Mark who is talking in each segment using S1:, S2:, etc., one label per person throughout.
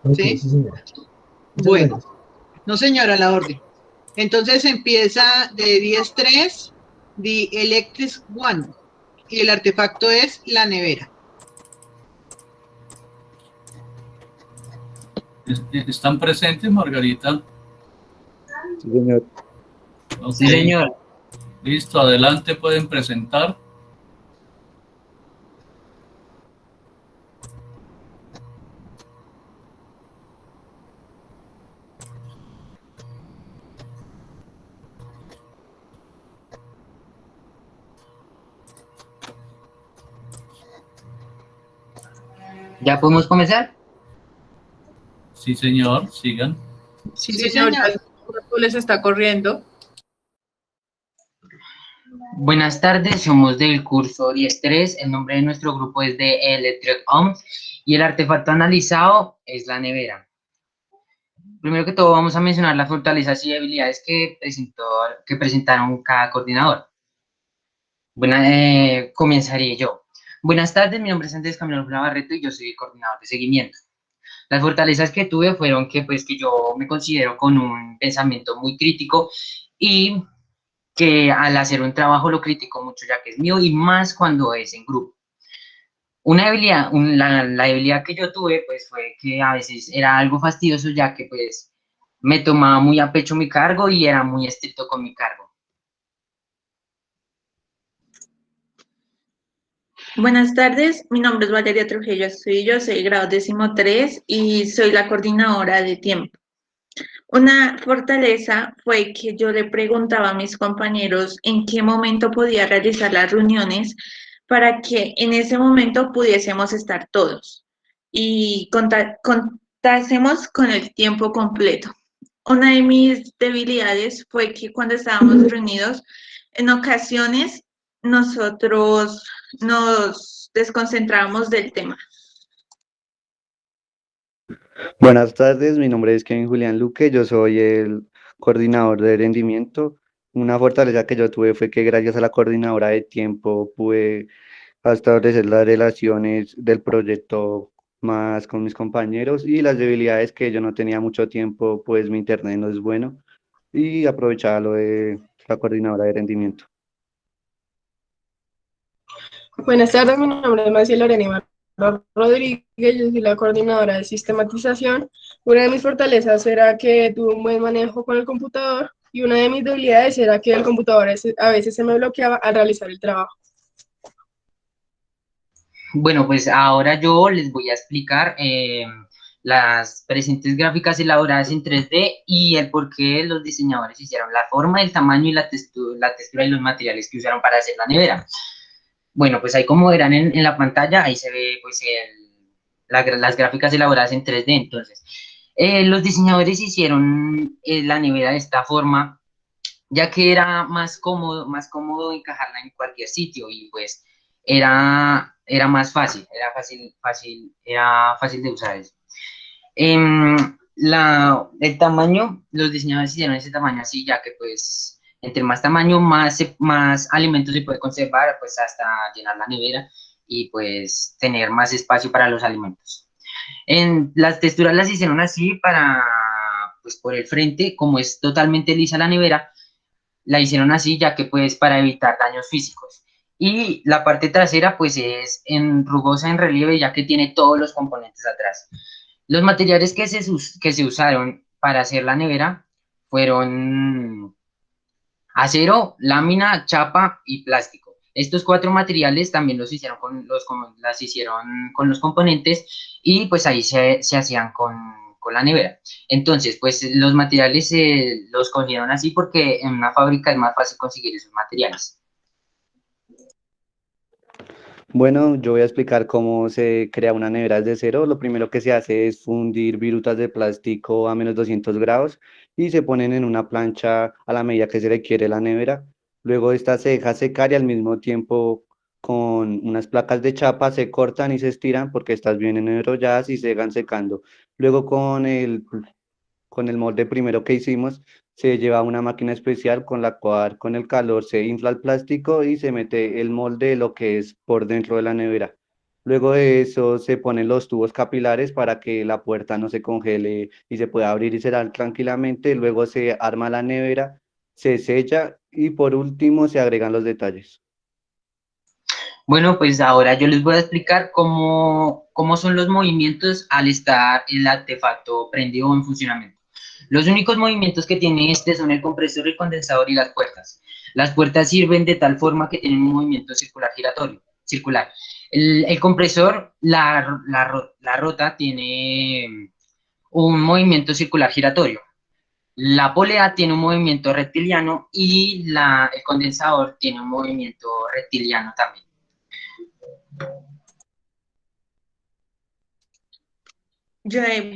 S1: Ok,
S2: ¿Sí?
S1: sí, señora. Muchas
S2: Bueno,
S1: gracias.
S2: no señora, la orden. Entonces empieza de 10-3, The Electric One, y el artefacto es la nevera.
S3: ¿Están presentes, Margarita?
S4: Sí, señor.
S3: Ok,
S5: Sí, señor.
S3: listo, adelante, pueden presentar.
S5: ¿Ya podemos comenzar?
S3: Sí, señor, sigan.
S6: Sí,
S2: Sí,
S6: señor, ya
S2: señor.
S6: el tiempo les está corriendo.
S5: Buenas tardes, somos del curso 10-3. El nombre de nuestro grupo es de Electric Homes y el artefacto analizado es la nevera. Primero que todo, vamos a mencionar las fortalezas y debilidades que presentaron cada coordinador. Comenzaré yo. Buenas tardes, mi nombre es Andrés Camilo Barreto y yo soy el coordinador de seguimiento. Las fortalezas que tuve fueron que yo me considero con un pensamiento muy crítico y que al hacer un trabajo lo critico mucho ya que es mío y más cuando es en grupo. Una debilidad, la debilidad que yo tuve pues fue que a veces era algo fastidioso ya que pues me tomaba muy a pecho mi cargo y era muy estricto con mi cargo.
S7: Buenas tardes, mi nombre es Valeria Trujillo Astudillo, soy grado 13 y soy la coordinadora de tiempo. Una fortaleza fue que yo le preguntaba a mis compañeros en qué momento podía realizar las reuniones para que en ese momento pudiésemos estar todos y contásemos con el tiempo completo. Una de mis debilidades fue que cuando estábamos reunidos, en ocasiones nosotros nos desconcentramos del tema.
S4: Buenas tardes, mi nombre es Kevin Julián Luque, yo soy el coordinador de rendimiento. Una fortaleza que yo tuve fue que gracias a la coordinadora de tiempo pude establecer las relaciones del proyecto más con mis compañeros y las debilidades que yo no tenía mucho tiempo, pues mi internet no es bueno y aprovechaba lo de la coordinadora de rendimiento.
S6: Buenas tardes, mi nombre es Maciel Lorena Ibarra Rodríguez, yo soy la coordinadora de sistematización. Una de mis fortalezas era que tuve un buen manejo con el computador y una de mis debilidades era que el computador a veces se me bloqueaba al realizar el trabajo.
S5: Bueno, pues ahora yo les voy a explicar las presentes gráficas elaboradas en 3D y el por qué los diseñadores hicieron la forma, el tamaño y la textura y los materiales que usaron para hacer la nevera. Bueno, pues ahí como verán en la pantalla, ahí se ve pues las gráficas elaboradas en 3D. Entonces, los diseñadores hicieron la nevera de esta forma, ya que era más cómodo encajarla en cualquier sitio y pues era más fácil, era fácil de usar eso. El tamaño, los diseñadores hicieron ese tamaño así, ya que pues entre más tamaño, más alimentos se puede conservar, pues hasta llenar la nevera y pues tener más espacio para los alimentos. Las texturas las hicieron así pues por el frente, como es totalmente lisa la nevera, la hicieron así ya que pues para evitar daños físicos. Y la parte trasera pues es en rugosa en relieve ya que tiene todos los componentes atrás. Los materiales que se usaron para hacer la nevera fueron acero, lámina, chapa y plástico. Estos cuatro materiales también las hicieron con los componentes y pues ahí se hacían con la nevera. Entonces, pues los materiales los cogieron así porque en una fábrica es más fácil conseguir esos materiales.
S4: Bueno, yo voy a explicar cómo se crea una nevera desde cero. Lo primero que se hace es fundir virutas de plástico a menos 200 grados y se ponen en una plancha a la medida que se requiere la nevera. Luego esta se deja secar y al mismo tiempo con unas placas de chapa se cortan y se estiran porque estas vienen enrolladas y se van secando. Luego con el molde primero que hicimos, se lleva a una máquina especial con la cual con el calor se infla el plástico y se mete el molde lo que es por dentro de la nevera. Luego de eso se ponen los tubos capilares para que la puerta no se congele y se pueda abrir y cerrar tranquilamente. Luego se arma la nevera, se sella y por último se agregan los detalles.
S5: Bueno, pues ahora yo les voy a explicar cómo son los movimientos al estar el artefacto prendido o en funcionamiento. Los únicos movimientos que tiene este son el compresor, el condensador y las puertas. Las puertas sirven de tal forma que tienen un movimiento circular giratorio, circular. El compresor, la rota tiene un movimiento circular giratorio. La polea tiene un movimiento reptiliano y el condensador tiene un movimiento reptiliano también.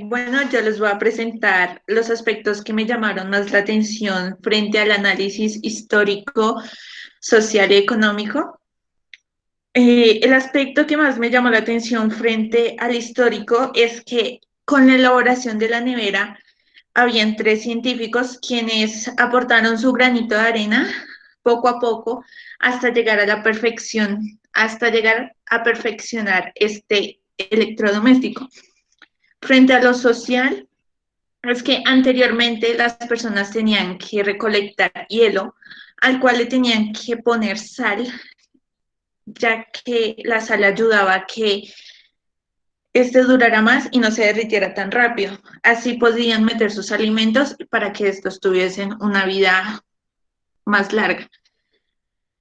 S7: Bueno, yo les voy a presentar los aspectos que me llamaron más la atención frente al análisis histórico, social y económico. El aspecto que más me llamó la atención frente al histórico es que con la elaboración de la nevera habían 3 científicos quienes aportaron su granito de arena poco a poco hasta llegar a la perfección, hasta llegar a perfeccionar este electrodoméstico. Frente a lo social, es que anteriormente las personas tenían que recolectar hielo, al cual le tenían que poner sal, ya que la sal ayudaba a que este durara más y no se derritiera tan rápido. Así podían meter sus alimentos para que estos tuviesen una vida más larga.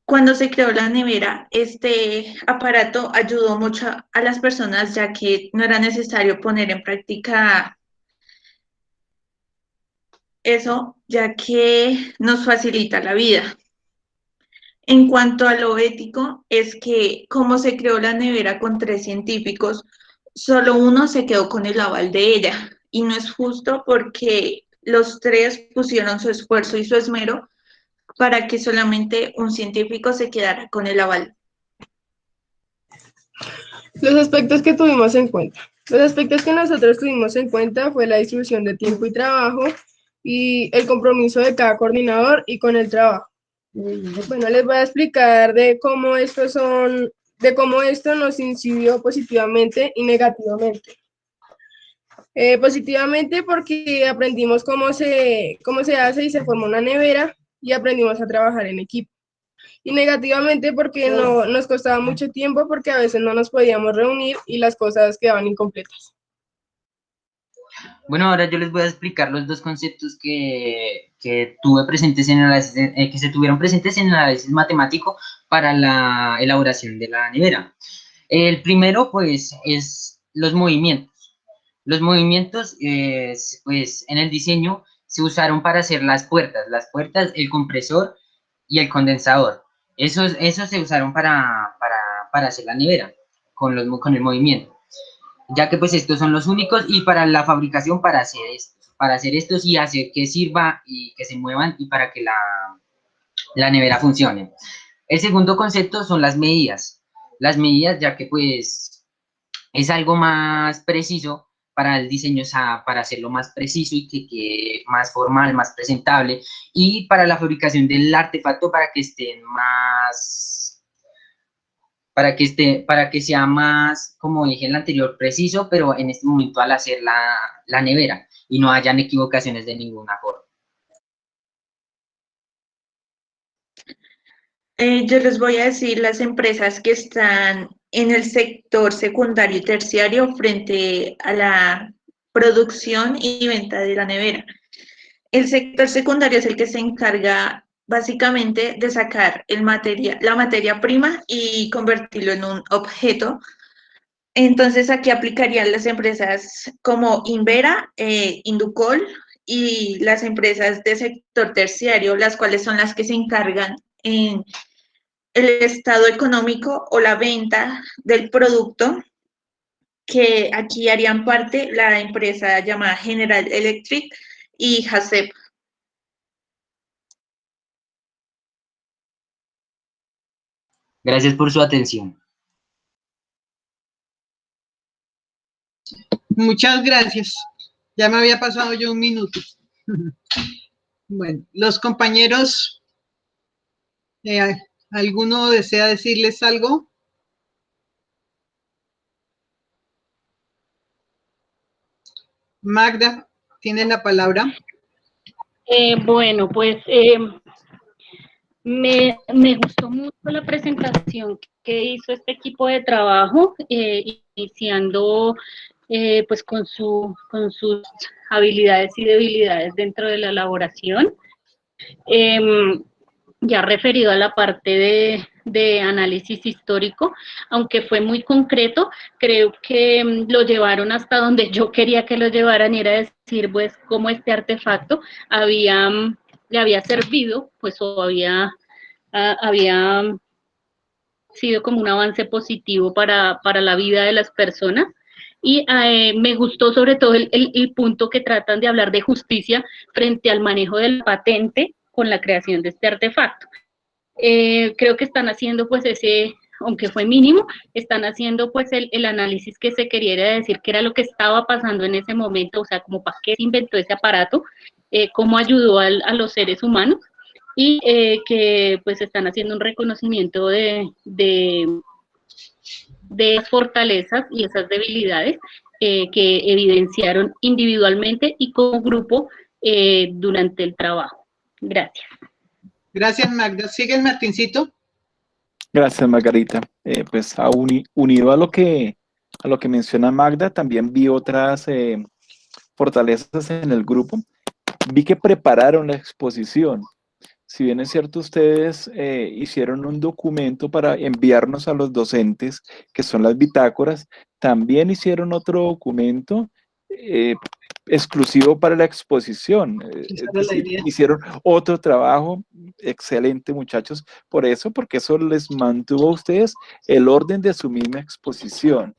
S7: Cuando se creó la nevera, este aparato ayudó mucho a las personas, ya que no era necesario poner en práctica eso, ya que nos facilita la vida. En cuanto a lo ético, es que como se creó la nevera con 3 científicos, solo uno se quedó con el aval de ella. Y no es justo porque los 3 pusieron su esfuerzo y su esmero para que solamente un científico se quedara con el aval.
S6: Los aspectos que tuvimos en cuenta. Los aspectos que nosotros tuvimos en cuenta fue la distribución de tiempo y trabajo y el compromiso de cada coordinador y con el trabajo. Bueno, les voy a explicar de cómo esto nos incidió positivamente y negativamente. Positivamente porque aprendimos cómo se hace y se forma una nevera y aprendimos a trabajar en equipo. Y negativamente porque nos costaba mucho tiempo porque a veces no nos podíamos reunir y las cosas quedaban incompletas.
S5: Bueno, ahora yo les voy a explicar los dos conceptos que tuve presentes en el análisis, que se tuvieron presentes en el análisis matemático para la elaboración de la nevera. El primero, pues, es los movimientos. Los movimientos, pues, en el diseño se usaron para hacer las puertas, el compresor y el condensador. Esos se usaron para hacer la nevera con el movimiento, ya que pues estos son los únicos y para la fabricación para hacer estos y hacer que sirva y que se muevan y para que la nevera funcione. El segundo concepto son las medidas, ya que pues es algo más preciso para el diseño, o sea, para hacerlo más preciso y que quede más formal, más presentable, y para la fabricación del artefacto para que estén más, para que sea más, como dije en el anterior, preciso, pero en este momento al hacer la nevera y no hayan equivocaciones de ninguna forma.
S7: Yo les voy a decir las empresas que están en el sector secundario y terciario frente a la producción y venta de la nevera. El sector secundario es el que se encarga básicamente de sacar la materia prima y convertirlo en un objeto. Entonces aquí aplicarían las empresas como Invera, Inducol y las empresas de sector terciario, las cuales son las que se encargan en el estado económico o la venta del producto, que aquí harían parte la empresa llamada General Electric y HACEP.
S5: Gracias por su atención.
S2: Muchas gracias. Ya me había pasado yo un minuto. Bueno, los compañeros, ¿alguno desea decirles algo? Magda, tienes la palabra.
S1: Bueno, pues me gustó mucho la presentación que hizo este equipo de trabajo, iniciando pues con sus habilidades y debilidades dentro de la elaboración. Ya referido a la parte de análisis histórico, aunque fue muy concreto, creo que lo llevaron hasta donde yo quería que lo llevaran, y era decir, pues, cómo este artefacto le había servido, pues, o había sido como un avance positivo para la vida de las personas. Y me gustó sobre todo el punto que tratan de hablar de justicia frente al manejo del patente con la creación de este artefacto. Creo que están haciendo pues aunque fue mínimo, están haciendo pues el análisis que se quería decir que era lo que estaba pasando en ese momento, o sea, como para qué se inventó ese aparato, cómo ayudó a los seres humanos, y que pues están haciendo un reconocimiento de esas fortalezas y esas debilidades que evidenciaron individualmente y como grupo durante el trabajo. Gracias.
S2: Gracias, Magda. ¿Sigues, Martincito?
S8: Gracias, Margarita. Pues unido a lo que menciona Magda, también vi otras fortalezas en el grupo. Vi que prepararon la exposición. Si bien es cierto, ustedes hicieron un documento para enviarnos a los docentes, que son las bitácoras, también hicieron otro documento exclusivo para la exposición. Es decir, hicieron otro trabajo excelente, muchachos, porque eso les mantuvo a ustedes el orden de su misma exposición.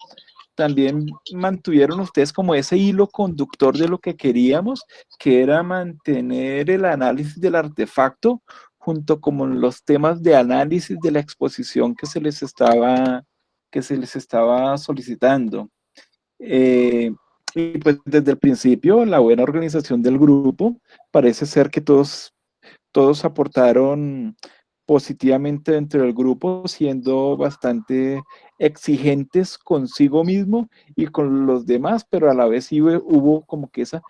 S8: También mantuvieron ustedes como ese hilo conductor de lo que queríamos, que era mantener el análisis del artefacto junto con los temas de análisis de la exposición que se les estaba solicitando. Y pues desde el principio, la buena organización del grupo, parece ser que todos aportaron positivamente dentro del grupo, siendo bastante exigentes consigo mismo y con los demás, pero a la vez hubo como que esa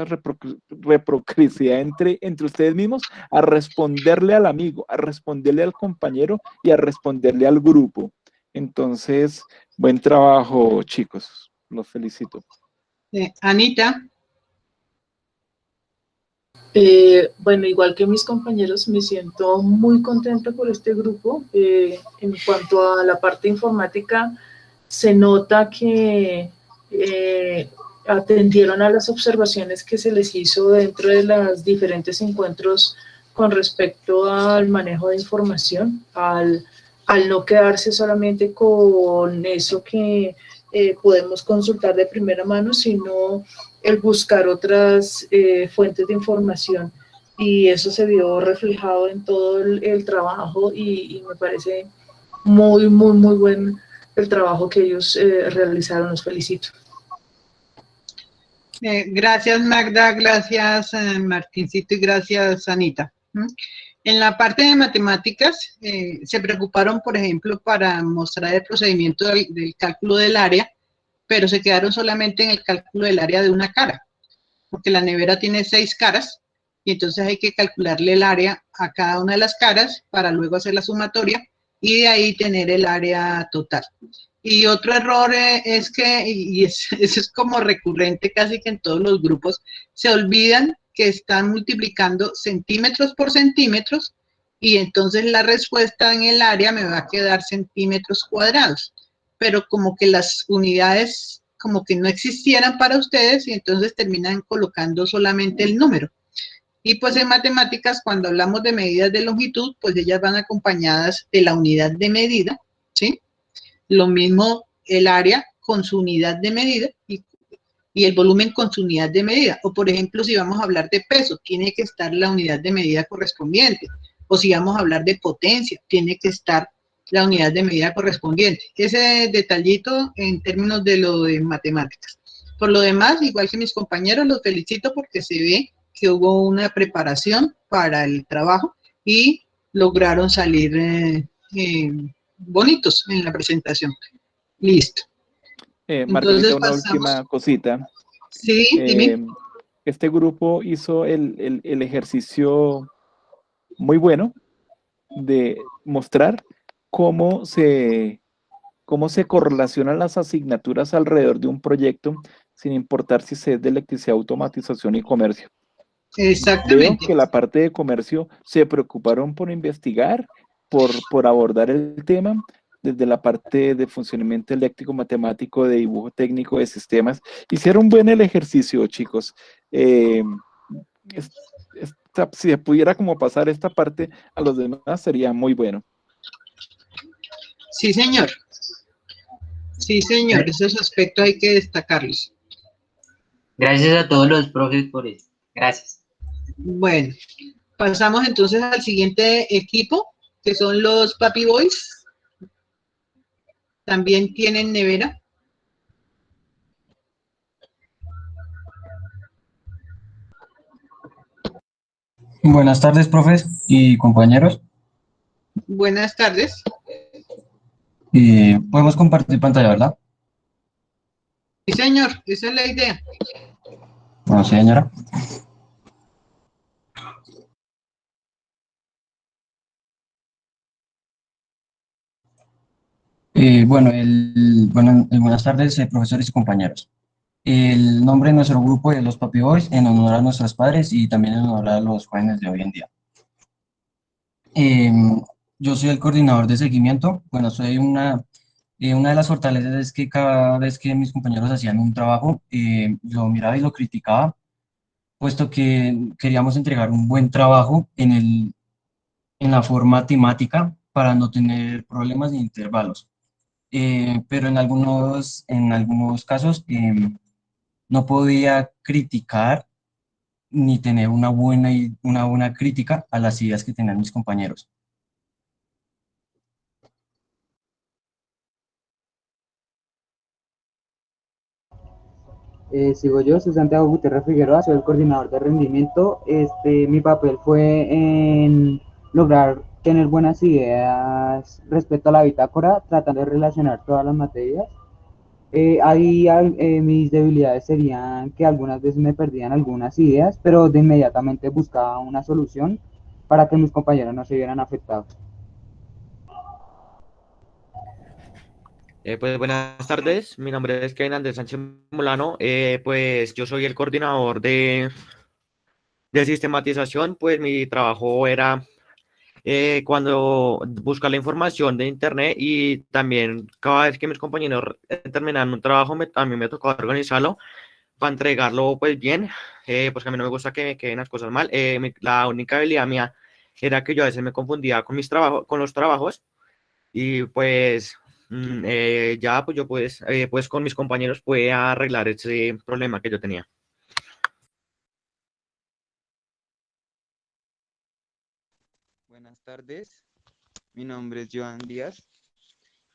S8: reciprocidad entre ustedes mismos, a responderle al amigo, a responderle al compañero y a responderle al grupo. Entonces, buen trabajo, chicos. Los felicito.
S2: Anita.
S9: Bueno, igual que mis compañeros, me siento muy contenta por este grupo. En cuanto a la parte informática, se nota que atendieron a las observaciones que se les hizo dentro de los diferentes encuentros con respecto al manejo de información, al no quedarse solamente con eso que podemos consultar de primera mano, sino el buscar otras fuentes de información, y eso se vio reflejado en todo el trabajo, y me parece muy buen el trabajo que ellos realizaron. Los felicito.
S2: Gracias, Magda, gracias, Martincito, y gracias, Anita. En la parte de matemáticas, se preocuparon, por ejemplo, para mostrar el procedimiento del cálculo del área, pero se quedaron solamente en el cálculo del área de una cara, porque la nevera tiene 6 caras, y entonces hay que calcularle el área a cada una de las caras para luego hacer la sumatoria y de ahí tener el área total. Y otro error es que, eso es como recurrente casi que en todos los grupos, se olvidan que están multiplicando centímetros por centímetros, y entonces la respuesta en el área me va a quedar centímetros cuadrados, pero como que las unidades como que no existieran para ustedes, y entonces terminan colocando solamente el número. Y pues en matemáticas, cuando hablamos de medidas de longitud, pues ellas van acompañadas de la unidad de medida, ¿sí? Lo mismo el área con su unidad de medida y el volumen con su unidad de medida. O por ejemplo, si vamos a hablar de peso, tiene que estar la unidad de medida correspondiente. O si vamos a hablar de potencia, tiene que estar la unidad de medida correspondiente. Ese detallito en términos de lo de matemáticas. Por lo demás, igual que mis compañeros, los felicito porque se ve que hubo una preparación para el trabajo y lograron salir bonitos en la presentación. Listo. Entonces
S8: Margarita, una
S2: pasamos.
S8: última cosita.
S2: Sí, dime.
S8: Este grupo hizo el ejercicio muy bueno de mostrar cómo se correlacionan las asignaturas alrededor de un proyecto, sin importar si se es de electricidad, automatización y comercio. Veo
S2: Exactamente.
S8: que la parte de comercio se preocuparon por investigar, por abordar el tema desde la parte de funcionamiento eléctrico, matemático, de dibujo técnico de sistemas. Hicieron buen el ejercicio, chicos. Si se pudiera como pasar esta parte a los demás, sería muy bueno.
S2: Sí, señor. Sí, señor. Esos aspectos hay que destacarlos.
S5: Gracias a todos los profes por eso. Gracias.
S2: Bueno, pasamos entonces al siguiente equipo, que son los Papi Boys. También tienen nevera.
S10: Buenas tardes, profes y compañeros.
S2: Buenas tardes.
S10: Podemos compartir pantalla, ¿verdad?
S2: Sí, señor. Esa es la idea.
S10: Bueno, sí, señora. Buenas tardes, profesores y compañeros. El nombre de nuestro grupo es los Papi Boys, en honor a nuestros padres y también en honor a los jóvenes de hoy en día. Yo soy el coordinador de seguimiento. Bueno, una de las fortalezas es que cada vez que mis compañeros hacían un trabajo, lo miraba y lo criticaba, puesto que queríamos entregar un buen trabajo en la forma temática para no tener problemas ni intervalos. Pero en algunos casos no podía criticar ni tener una buena crítica a las ideas que tenían mis compañeros.
S11: Sigo yo, soy Santiago Gutiérrez Figueroa, soy el coordinador de rendimiento. Mi papel fue en lograr tener buenas ideas respecto a la bitácora, tratando de relacionar todas las materias. Mis debilidades serían que algunas veces me perdían algunas ideas, pero de inmediatamente buscaba una solución para que mis compañeros no se vieran afectados.
S12: Pues buenas tardes, mi nombre es Kevin Andrés Sánchez Molano, pues yo soy el coordinador de sistematización. Pues mi trabajo era cuando buscar la información de internet, y también cada vez que mis compañeros terminaban un trabajo, a mí me tocaba organizarlo para entregarlo pues bien, pues que a mí no me gusta que me queden las cosas mal. La única habilidad mía era que yo a veces me confundía con con los trabajos, y pues ya pues yo pues con mis compañeros pude arreglar ese problema que yo tenía.
S13: Buenas tardes, mi nombre es Joan Díaz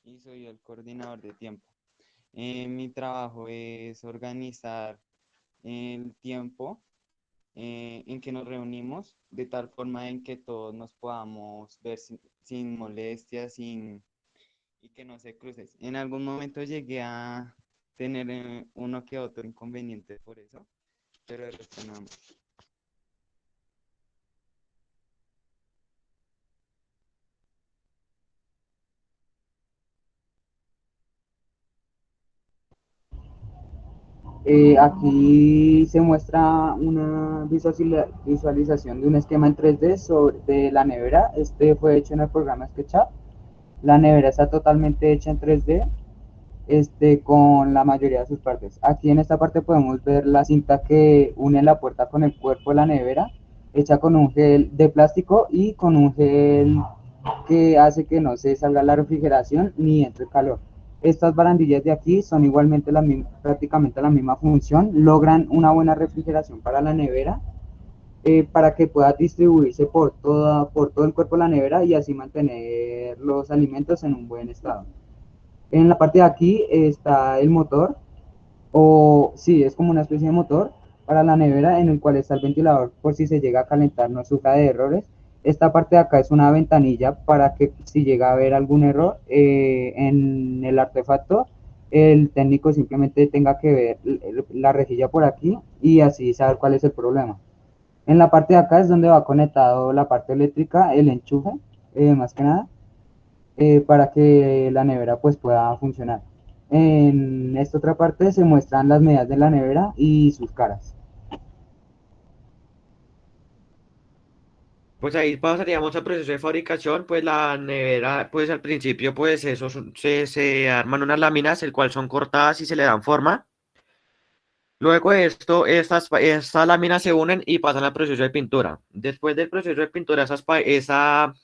S13: y soy el coordinador de tiempo. Mi trabajo es organizar el tiempo en que nos reunimos, de tal forma en que todos nos podamos ver sin molestias, y que no se cruces. En algún momento llegué a tener uno que otro inconveniente por eso, pero el resto nada más.
S11: Aquí se muestra una visualización de un esquema en 3D de la nevera. Este fue hecho en el programa SketchUp. La nevera está totalmente hecha en 3D, con la mayoría de sus partes. Aquí en esta parte podemos ver la cinta que une la puerta con el cuerpo de la nevera, hecha con un gel de plástico y con un gel que hace que no se salga la refrigeración ni entre calor. Estas barandillas de aquí son igualmente prácticamente la misma función, logran una buena refrigeración para la nevera, para que pueda distribuirse por todo el cuerpo de la nevera y así mantener los alimentos en un buen estado. En la parte de aquí está el motor, es como una especie de motor para la nevera, en el cual está el ventilador por si se llega a calentar no sufra de errores. Esta parte de acá es una ventanilla para que si llega a haber algún error en el artefacto, el técnico simplemente tenga que ver la rejilla por aquí y así saber cuál es el problema. En la parte de acá es donde va conectado la parte eléctrica, el enchufe, más que nada, para que la nevera pues pueda funcionar. En esta otra parte se muestran las medidas de la nevera y sus caras.
S12: Pues ahí pasaríamos al proceso de fabricación, pues la nevera, pues al principio pues se arman unas láminas, el cual son cortadas y se le dan forma. Luego de esto, estas láminas se unen y pasan al proceso de pintura. Después del proceso de pintura,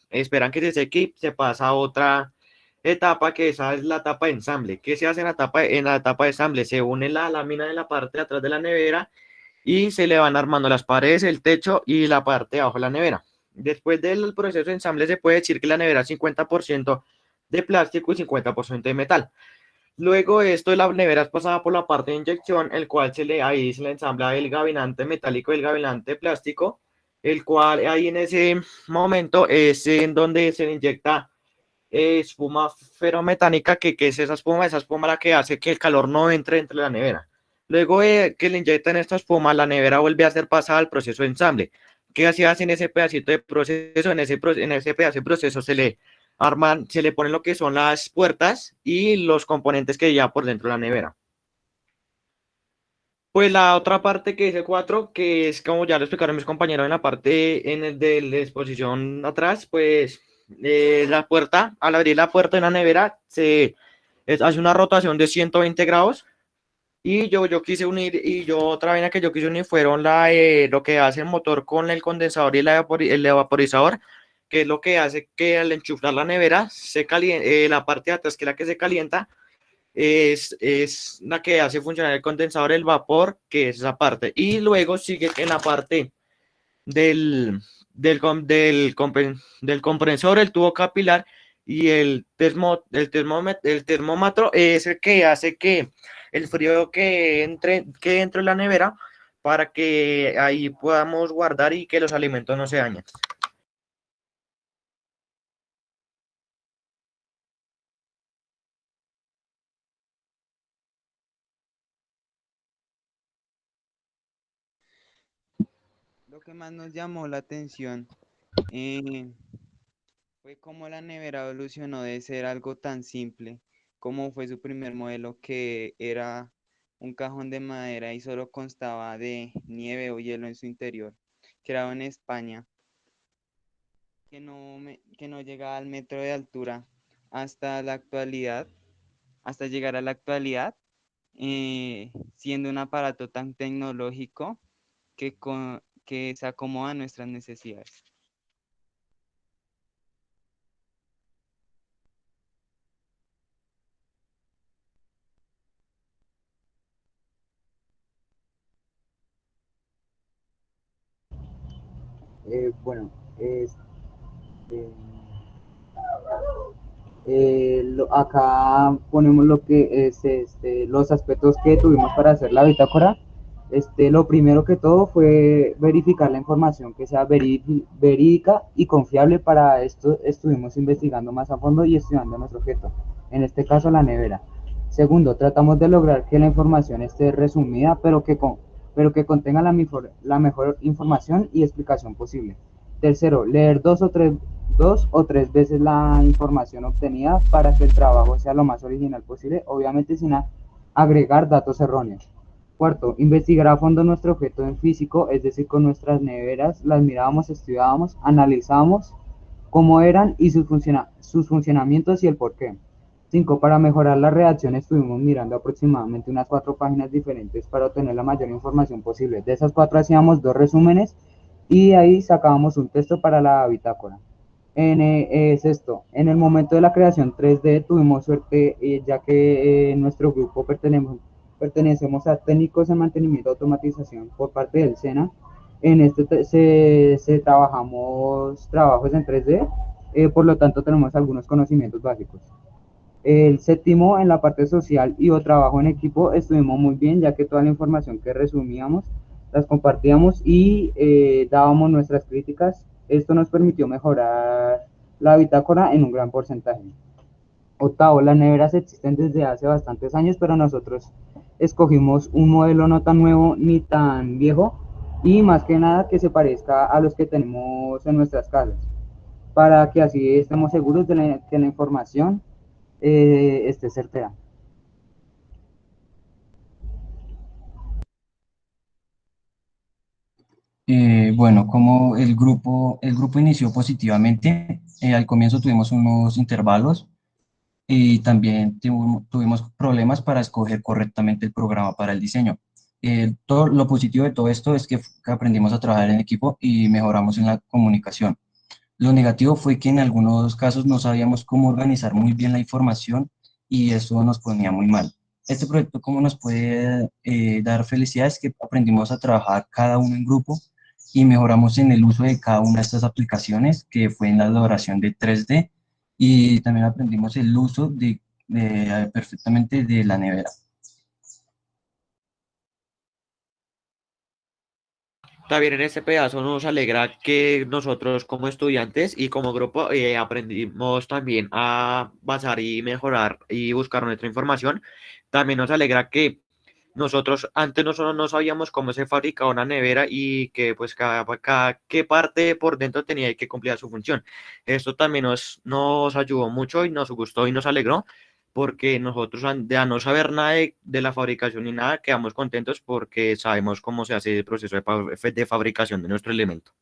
S12: esperan que se seque y se pasa a otra etapa, que esa es la etapa de ensamble. ¿Qué se hace en la etapa de ensamble? Se une la lámina de la parte de atrás de la nevera y se le van armando las paredes, el techo y la parte de abajo de la nevera. Después del proceso de ensamble, se puede decir que la nevera es 50% de plástico y 50% de metal. Luego de esto, la nevera es pasada por la parte de inyección, el cual ahí se le ensambla el gabinete metálico y el gabinete plástico, el cual ahí en ese momento es en donde se le inyecta espuma ferrometánica, que es esa espuma la que hace que el calor no entre dentro de la nevera. Luego de que le inyectan esta espuma, la nevera vuelve a ser pasada al proceso de ensamble. ¿Qué se hace en ese pedacito de proceso? En ese pedazo de proceso se le ponen lo que son las puertas y los componentes que lleva por dentro de la nevera. Pues la otra parte que dice 4, que es como ya lo explicaron mis compañeros en la parte de la exposición atrás, pues la puerta, al abrir la puerta de la nevera, hace una rotación de 120 grados. Y yo quise unir, otra vaina que yo quise unir fueron lo que hace el motor con el condensador y el evaporizador, que es lo que hace que al enchufar la nevera, la parte de atrás, que es la que se calienta, es la que hace funcionar el condensador, el vapor, que es esa parte. Y luego sigue en la parte del compresor, el tubo capilar y el termómetro es el que hace que el frío que entre en la nevera para que ahí podamos guardar y que los alimentos no se dañen.
S13: Lo que más nos llamó la atención fue cómo la nevera evolucionó de ser algo tan simple, como fue su primer modelo, que era un cajón de madera y solo constaba de nieve o hielo en su interior, creado en España, que no llegaba al metro de altura hasta la actualidad, hasta llegar a la actualidad, siendo un aparato tan tecnológico que se acomoda a nuestras necesidades.
S11: Bueno, acá ponemos lo que es los aspectos que tuvimos para hacer la bitácora. Lo primero que todo fue verificar la información que sea verídica y confiable. Para esto estuvimos investigando más a fondo y estudiando nuestro objeto, en este caso la nevera. Segundo, tratamos de lograr que la información esté resumida, pero que contenga la mejor información y explicación posible. Tercero, leer dos o tres veces la información obtenida para que el trabajo sea lo más original posible, obviamente sin agregar datos erróneos. Cuarto, investigar a fondo nuestro objeto en físico, es decir, con nuestras neveras, las mirábamos, estudiábamos, analizábamos cómo eran y sus funcionamientos y el porqué. 5. Para mejorar la redacción estuvimos mirando aproximadamente unas 4 páginas diferentes para obtener la mayor información posible. De esas 4 hacíamos 2 resúmenes y ahí sacábamos un texto para la bitácora. Es esto, en el momento de la creación 3D tuvimos suerte, ya que nuestro grupo pertenecemos a técnicos en mantenimiento y automatización por parte del SENA. En este se trabajamos trabajos en 3D, por lo tanto tenemos algunos conocimientos básicos. El séptimo, en la parte social y o trabajo en equipo, estuvimos muy bien, ya que toda la información que resumíamos las compartíamos y dábamos nuestras críticas. Esto nos permitió mejorar la bitácora en un gran porcentaje. Octavo, las neveras existen desde hace bastantes años, pero nosotros escogimos un modelo no tan nuevo ni tan viejo y más que nada que se parezca a los que tenemos en nuestras casas, para que así estemos seguros de que la información esté certera.
S10: Bueno, como el grupo inició positivamente, al comienzo tuvimos unos intervalos y también tuvimos problemas para escoger correctamente el programa para el diseño. Todo, lo positivo de todo esto es que aprendimos a trabajar en equipo y mejoramos en la comunicación. Lo negativo fue que en algunos casos no sabíamos cómo organizar muy bien la información y eso nos ponía muy mal. Este proyecto, como nos puede dar felicidad, es que aprendimos a trabajar cada uno en grupo y mejoramos en el uso de cada una de estas aplicaciones, que fue en la elaboración de 3D, y también aprendimos el uso perfectamente de la nevera.
S12: También en este pedazo nos alegra que nosotros como estudiantes y como grupo aprendimos también a basar y mejorar y buscar nuestra información. También nos alegra que nosotros antes no solo no sabíamos cómo se fabricaba una nevera y que pues qué parte por dentro tenía que cumplir su función. Esto también nos ayudó mucho y nos gustó y nos alegró porque nosotros de a no saber nada de la fabricación ni nada, quedamos contentos porque sabemos cómo se hace el proceso de fabricación de nuestro elemento.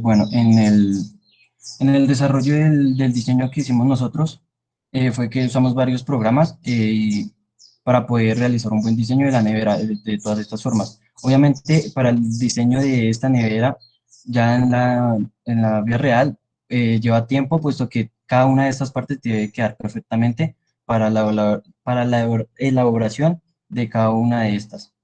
S10: Bueno, en el desarrollo del diseño que hicimos nosotros, fue que usamos varios programas para poder realizar un buen diseño de la nevera de todas estas formas. Obviamente, para el diseño de esta nevera, ya en la vida real, lleva tiempo, puesto que cada una de estas partes debe quedar perfectamente para la elaboración de cada una de estas.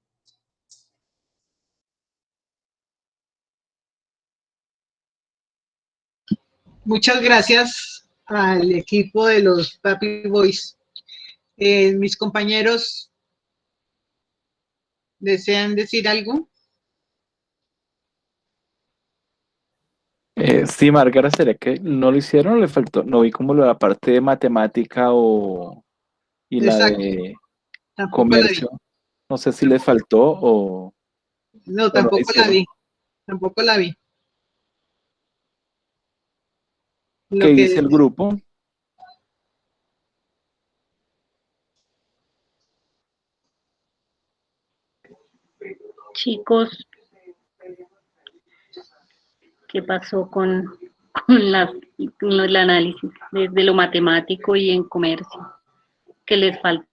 S2: Muchas gracias al equipo de los Papi Boys. Mis compañeros, ¿desean decir algo?
S8: Sí, Margarita, ¿sería que no lo hicieron o le faltó? No vi como la parte de matemática y la
S2: Exacto,
S8: de
S2: tampoco la vi.
S8: comercio. No sé si les faltó
S2: No,
S8: o no la
S2: tampoco la
S8: hicieron.
S2: vi. Tampoco la vi.
S8: ¿Qué
S2: Lo
S8: dice
S2: que
S8: el grupo?
S1: Chicos, ¿qué pasó con el análisis desde lo matemático y en comercio? ¿Qué les faltó?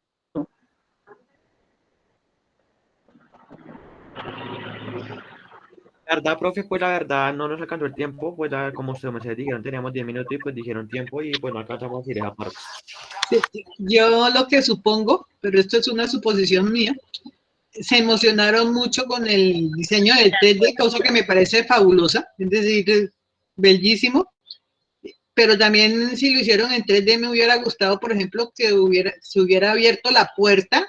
S12: La verdad, profe, pues la verdad no nos alcanzó el tiempo, pues como ustedes dijeron, teníamos 10 minutos y pues dijeron tiempo y pues no alcanzamos a ir a esa parte.
S2: yo lo que supongo, pero esto es una suposición mía, se emocionaron mucho con el diseño del 3D, cosa que me parece fabulosa, es decir, bellísimo, pero también si lo hicieron en 3D me hubiera gustado, por ejemplo, que se hubiera abierto la puerta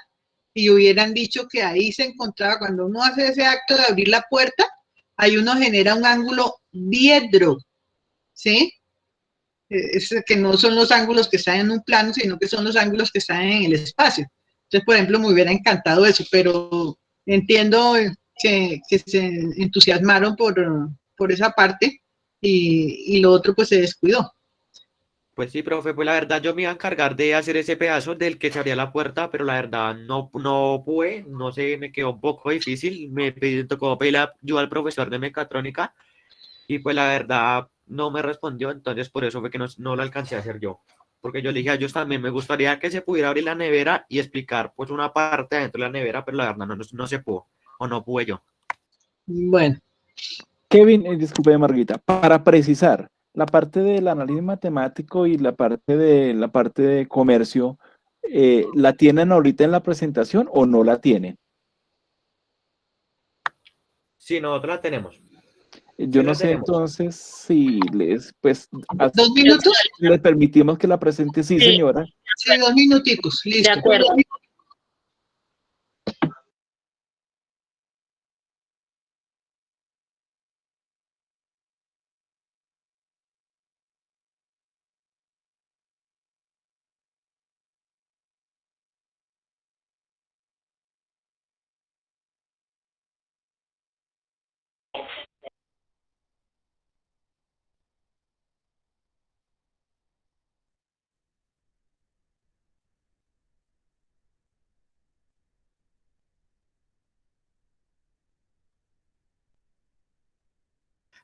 S2: y hubieran dicho que ahí se encontraba, cuando uno hace ese acto de abrir la puerta, ahí uno genera un ángulo diedro, ¿sí? Es que no son los ángulos que están en un plano, sino que son los ángulos que están en el espacio. Entonces, por ejemplo, me hubiera encantado eso, pero entiendo que se entusiasmaron por esa parte y lo otro pues se descuidó.
S12: Pues sí, profe, pues la verdad yo me iba a encargar de hacer ese pedazo del que se abría la puerta, pero la verdad no pude, no sé, me quedó un poco difícil, tocó pedir ayuda al profesor de mecatrónica y pues la verdad no me respondió, entonces por eso fue que no lo alcancé a hacer yo, porque yo le dije a ellos también, me gustaría que se pudiera abrir la nevera y explicar pues una parte dentro de la nevera, pero la verdad no se pudo, o no pude yo.
S2: Bueno.
S8: Kevin, disculpe, Margarita, para precisar, la parte del análisis matemático y la parte de comercio, ¿la tienen ahorita en la presentación o no la tienen?
S12: Sí, nosotros la tenemos.
S8: Yo
S12: Sí
S8: no
S12: la
S8: sé
S12: tenemos.
S8: entonces si
S2: ¿2 minutos?
S8: les permitimos que la presente. Sí,
S1: Sí,
S8: señora.
S2: Sí, 2 minuticos, listo.
S1: de acuerdo.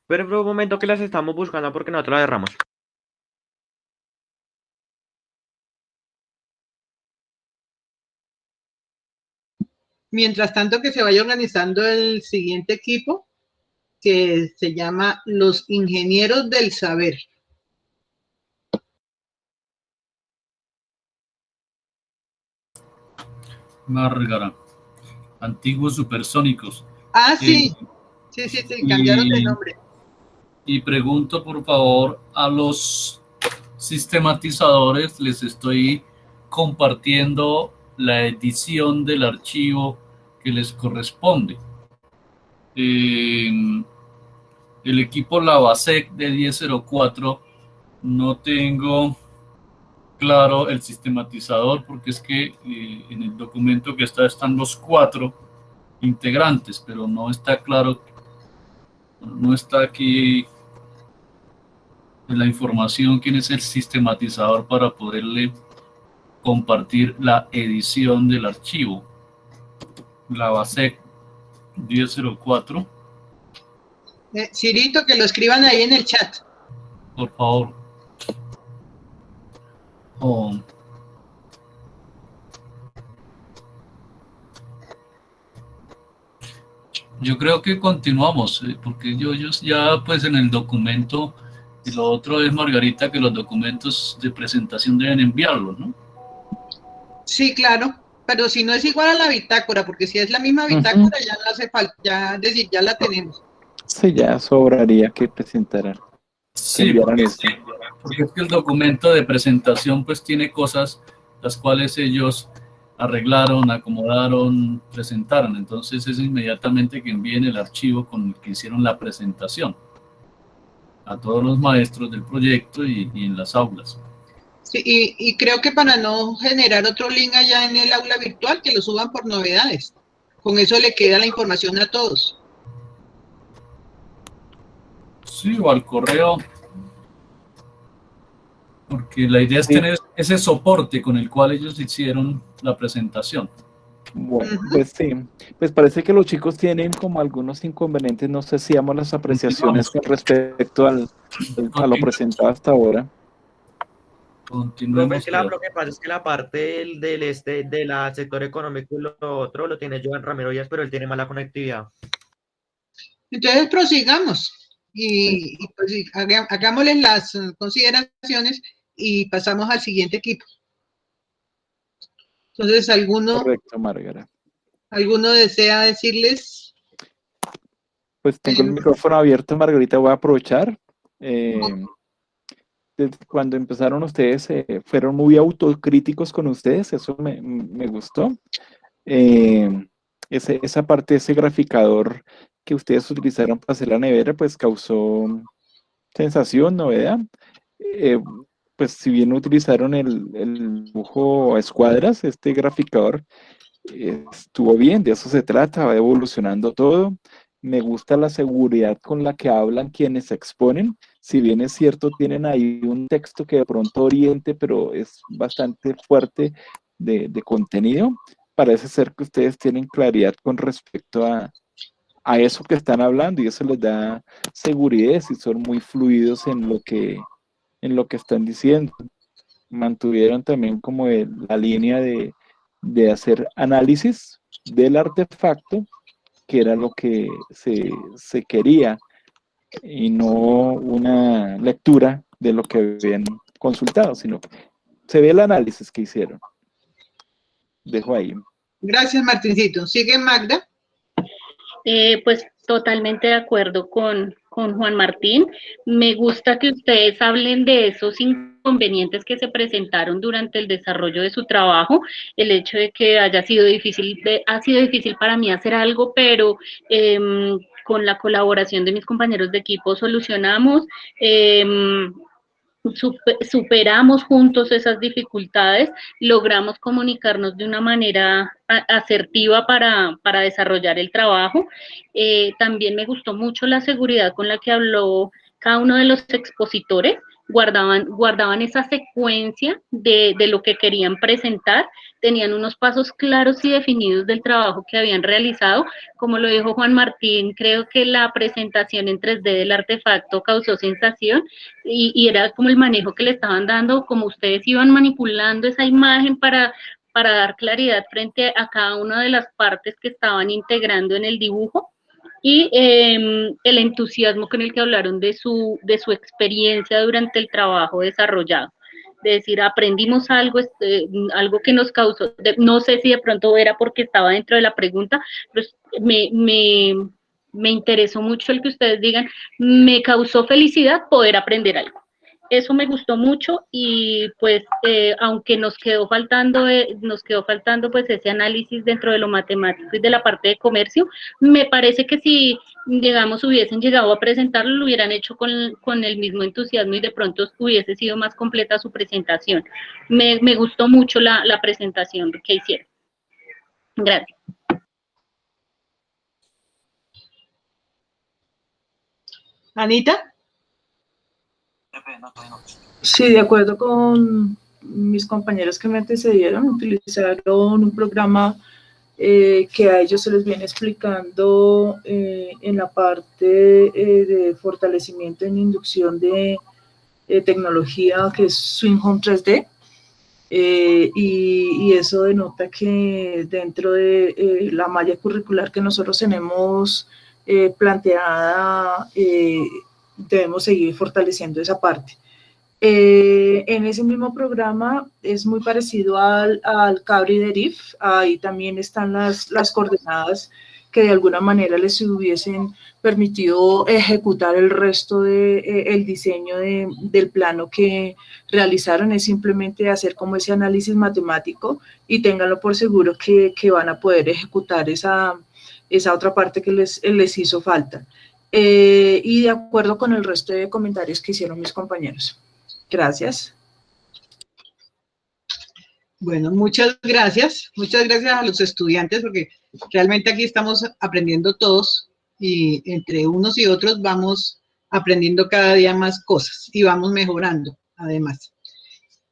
S12: Pero en un momento que las estamos buscando porque nosotros las agarramos.
S2: Mientras tanto que se vaya organizando el siguiente equipo, que se llama los ingenieros del saber.
S3: Márgara, antiguos supersónicos.
S2: Ah, sí, sí, cambiaron de nombre.
S3: Y pregunto, por favor, a los sistematizadores, les estoy compartiendo la edición del archivo que les corresponde. El equipo Lavasec de 1004, no tengo claro el sistematizador, porque es que en el documento que están los 4 integrantes, pero no está claro, no está aquí en la información quién es el sistematizador para poderle compartir la edición del archivo. Lavasec 1004.
S2: Cirito, que lo escriban ahí en el chat.
S3: Por favor. Yo creo que continuamos, porque yo ya pues en el documento, y lo otro es, Margarita, que los documentos de presentación deben enviarlos, ¿no?
S2: Sí, claro, pero si no es igual a la bitácora, porque si es la misma bitácora ya no hace falta, ya la tenemos.
S8: Sí, ya sobraría que presentaran.
S3: Sí, porque es que el documento de presentación pues tiene cosas las cuales ellos arreglaron, acomodaron, presentaron. Entonces es inmediatamente que envíen el archivo con el que hicieron la presentación a todos los maestros del proyecto y en las aulas.
S2: Sí, y creo que para no generar otro link allá en el aula virtual, que lo suban por novedades. Con eso le queda la información a todos.
S3: Sí, o al correo, porque la idea es tener ese soporte con el cual ellos hicieron la presentación.
S8: Bueno, pues sí, pues parece que los chicos tienen como algunos inconvenientes, no sé si damos las apreciaciones con respecto a lo presentado hasta ahora.
S3: Continuemos.
S12: Lo que pasa es que la parte de la sector económico y lo otro lo tiene Joan Ramiro Díaz, pero él tiene mala conectividad.
S2: Entonces prosigamos y pues, hagámosle las consideraciones y pasamos al siguiente equipo. Entonces,
S8: Correcto, Márgara.
S2: ¿Alguno desea decirles?
S8: Pues tengo el micrófono abierto, Margarita, voy a aprovechar. Cuando empezaron ustedes, fueron muy autocríticos con ustedes, eso me gustó. Esa parte, ese graficador que ustedes utilizaron para hacer la nevera, pues causó sensación, novedad. Pues si bien utilizaron el dibujo a escuadras, este graficador estuvo bien, de eso se trata, va evolucionando todo. Me gusta la seguridad con la que hablan quienes exponen. Si bien es cierto, tienen ahí un texto que de pronto oriente, pero es bastante fuerte de contenido. Parece ser que ustedes tienen claridad con respecto a eso que están hablando y eso les da seguridad y son muy fluidos en lo que están diciendo. Mantuvieron también como la línea de hacer análisis del artefacto, que era lo que se quería, y no una lectura de lo que habían consultado, sino se ve el análisis que hicieron. Dejo ahí.
S2: Gracias, Martincito. ¿Sigue Magda?
S1: Pues totalmente de acuerdo con Juan Martín. Me gusta que ustedes hablen de esos inconvenientes que se presentaron durante el desarrollo de su trabajo, el hecho de que ha sido difícil para mí hacer algo, pero con la colaboración de mis compañeros de equipo solucionamos, superamos juntos esas dificultades, logramos comunicarnos de una manera asertiva para desarrollar el trabajo. También me gustó mucho la seguridad con la que habló cada uno de los expositores, guardaban esa secuencia de lo que querían presentar, tenían unos pasos claros y definidos del trabajo que habían realizado. Como lo dijo Juan Martín, creo que la presentación en 3D del artefacto causó sensación y era como el manejo que le estaban dando, como ustedes iban manipulando esa imagen para dar claridad frente a cada una de las partes que estaban integrando en el dibujo, y el entusiasmo con el que hablaron de su experiencia durante el trabajo desarrollado. De decir, aprendimos algo, algo que nos causó, no sé si de pronto era porque estaba dentro de la pregunta, pero me interesó mucho el que ustedes digan, me causó felicidad poder aprender algo. Eso me gustó mucho y pues aunque nos quedó faltando pues ese análisis dentro de lo matemático y de la parte de comercio, me parece que si digamos hubiesen llegado a presentarlo, lo hubieran hecho con el mismo entusiasmo y de pronto hubiese sido más completa su presentación. Me gustó mucho la presentación que hicieron. Gracias.
S2: Anita.
S9: Sí, de acuerdo con mis compañeros que me antecedieron, utilizaron un programa que a ellos se les viene explicando en la parte de fortalecimiento en inducción de tecnología, que es Swing Home 3D, y eso denota que dentro de la malla curricular que nosotros tenemos planteada, debemos seguir fortaleciendo esa parte. En ese mismo programa es muy parecido al Cabri Deriv, ahí también están las coordenadas que de alguna manera les hubiesen permitido ejecutar el resto del diseño del plano que realizaron. Es simplemente hacer como ese análisis matemático y ténganlo por seguro que van a poder ejecutar esa otra parte que les hizo falta. Y de acuerdo con el resto de comentarios que hicieron mis compañeros. Gracias.
S2: Bueno, muchas gracias a los estudiantes, porque realmente aquí estamos aprendiendo todos y entre unos y otros vamos aprendiendo cada día más cosas y vamos mejorando además.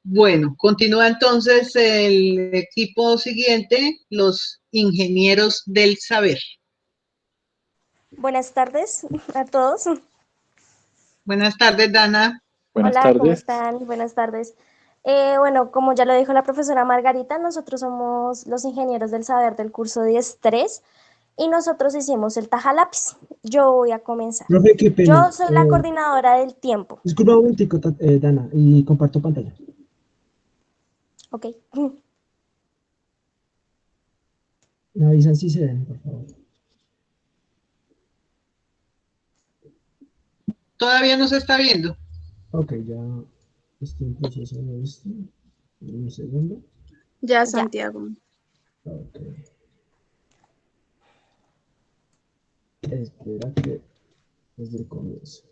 S2: Bueno, continúa entonces el equipo siguiente, los ingenieros del saber.
S14: Buenas tardes a todos.
S2: Buenas tardes, Dana.
S14: Buenas tardes. ¿Cómo están? Buenas tardes. Bueno, como ya lo dijo la profesora Margarita, nosotros somos los ingenieros del saber del curso 10.3 y nosotros hicimos el tajalápiz. Yo voy a comenzar.
S15: Profe, qué pena.
S14: Yo soy la coordinadora del tiempo.
S15: Disculpa un momentico, Dana, y comparto pantalla.
S14: Ok.
S15: Me avisan si se ven, por favor.
S2: Todavía no se está viendo.
S15: Ok, ya estoy en proceso de esto. Un segundo.
S16: Ya, Santiago.
S15: Ok. Espera que desde el comienzo.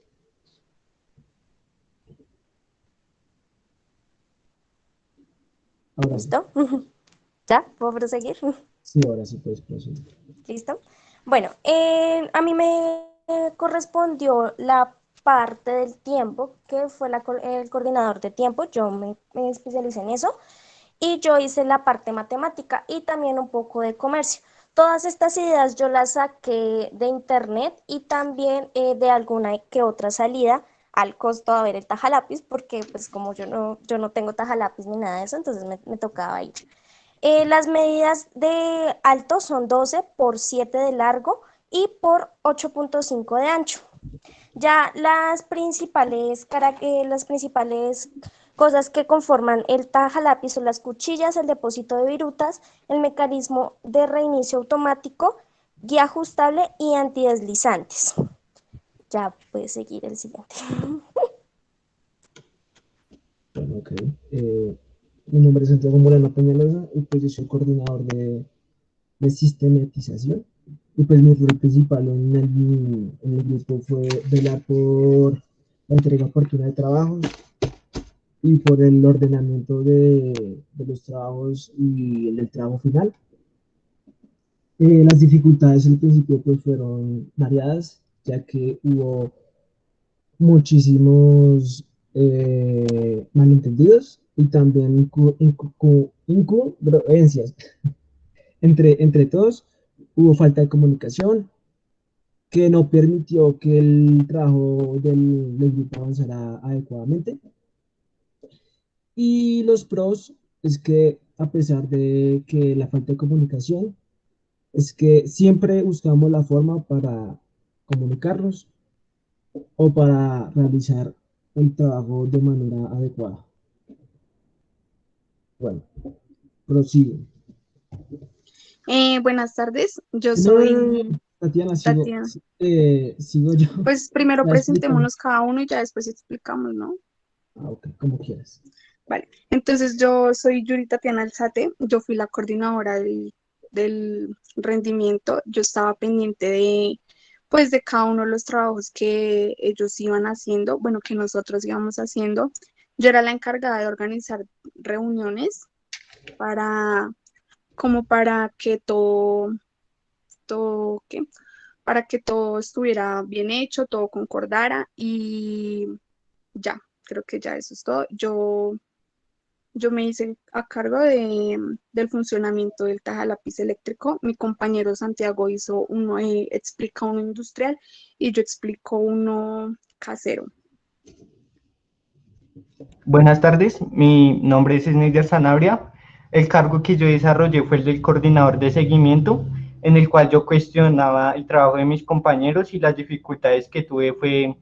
S15: Ahora
S14: ¿Listo? Sí. ¿Ya? ¿Puedo proseguir?
S15: Sí, ahora sí puedes proseguir.
S14: ¿Listo? Bueno, a mí me correspondió la parte del tiempo, que fue el coordinador de tiempo. Yo me especialicé en eso y yo hice la parte matemática y también un poco de comercio. Todas estas ideas yo las saqué de internet y también de alguna que otra salida al costo de ver el tajalápiz, porque pues como yo no tengo tajalápiz ni nada de eso, entonces me tocaba ir. Las medidas de alto son 12 por 7 de largo y por 8.5 de ancho. Ya las principales cosas que conforman el tajalápiz son las cuchillas, el depósito de virutas, el mecanismo de reinicio automático, guía ajustable y antideslizantes. Ya puede seguir el siguiente.
S15: Bueno, ok. Mi nombre es Santiago Moreno Peñalosa y pues yo soy coordinador de sistematización. Y pues mi rol principal en el grupo fue velar por la entrega oportuna de trabajos y por el ordenamiento de los trabajos y el trabajo final. Las dificultades al principio pues fueron variadas, ya que hubo muchísimos malentendidos y también incongruencias. Entre todos hubo falta de comunicación que no permitió que el trabajo del grupo avanzara adecuadamente. Y los pros es que a pesar de que la falta de comunicación, es que siempre buscamos la forma para comunicarnos o para realizar el trabajo de manera adecuada. Bueno, prosigo.
S16: Buenas tardes, yo
S15: No,
S16: soy
S15: Tatiana,
S16: Tatiana.
S15: sigo yo.
S16: Pues primero
S15: Ya explícame.
S16: presentémonos cada uno y ya después explicamos, ¿no?
S15: Ok, como quieras.
S16: Vale, entonces yo soy Yuri Tatiana Alzate, yo fui la coordinadora del rendimiento, yo estaba pendiente de, pues, de cada uno de los trabajos que ellos iban haciendo, bueno, que nosotros íbamos haciendo. Yo era la encargada de organizar reuniones para, como para que ¿qué? Para que todo estuviera bien hecho, todo concordara y ya, creo que ya eso es todo. Yo me hice a cargo del funcionamiento del tajalápiz eléctrico. Mi compañero Santiago hizo uno, explica uno industrial y yo explico uno casero.
S17: Buenas tardes, mi nombre es Esneider Sanabria. El cargo que yo desarrollé fue el del coordinador de seguimiento, en el cual yo cuestionaba el trabajo de mis compañeros y las dificultades que tuve fue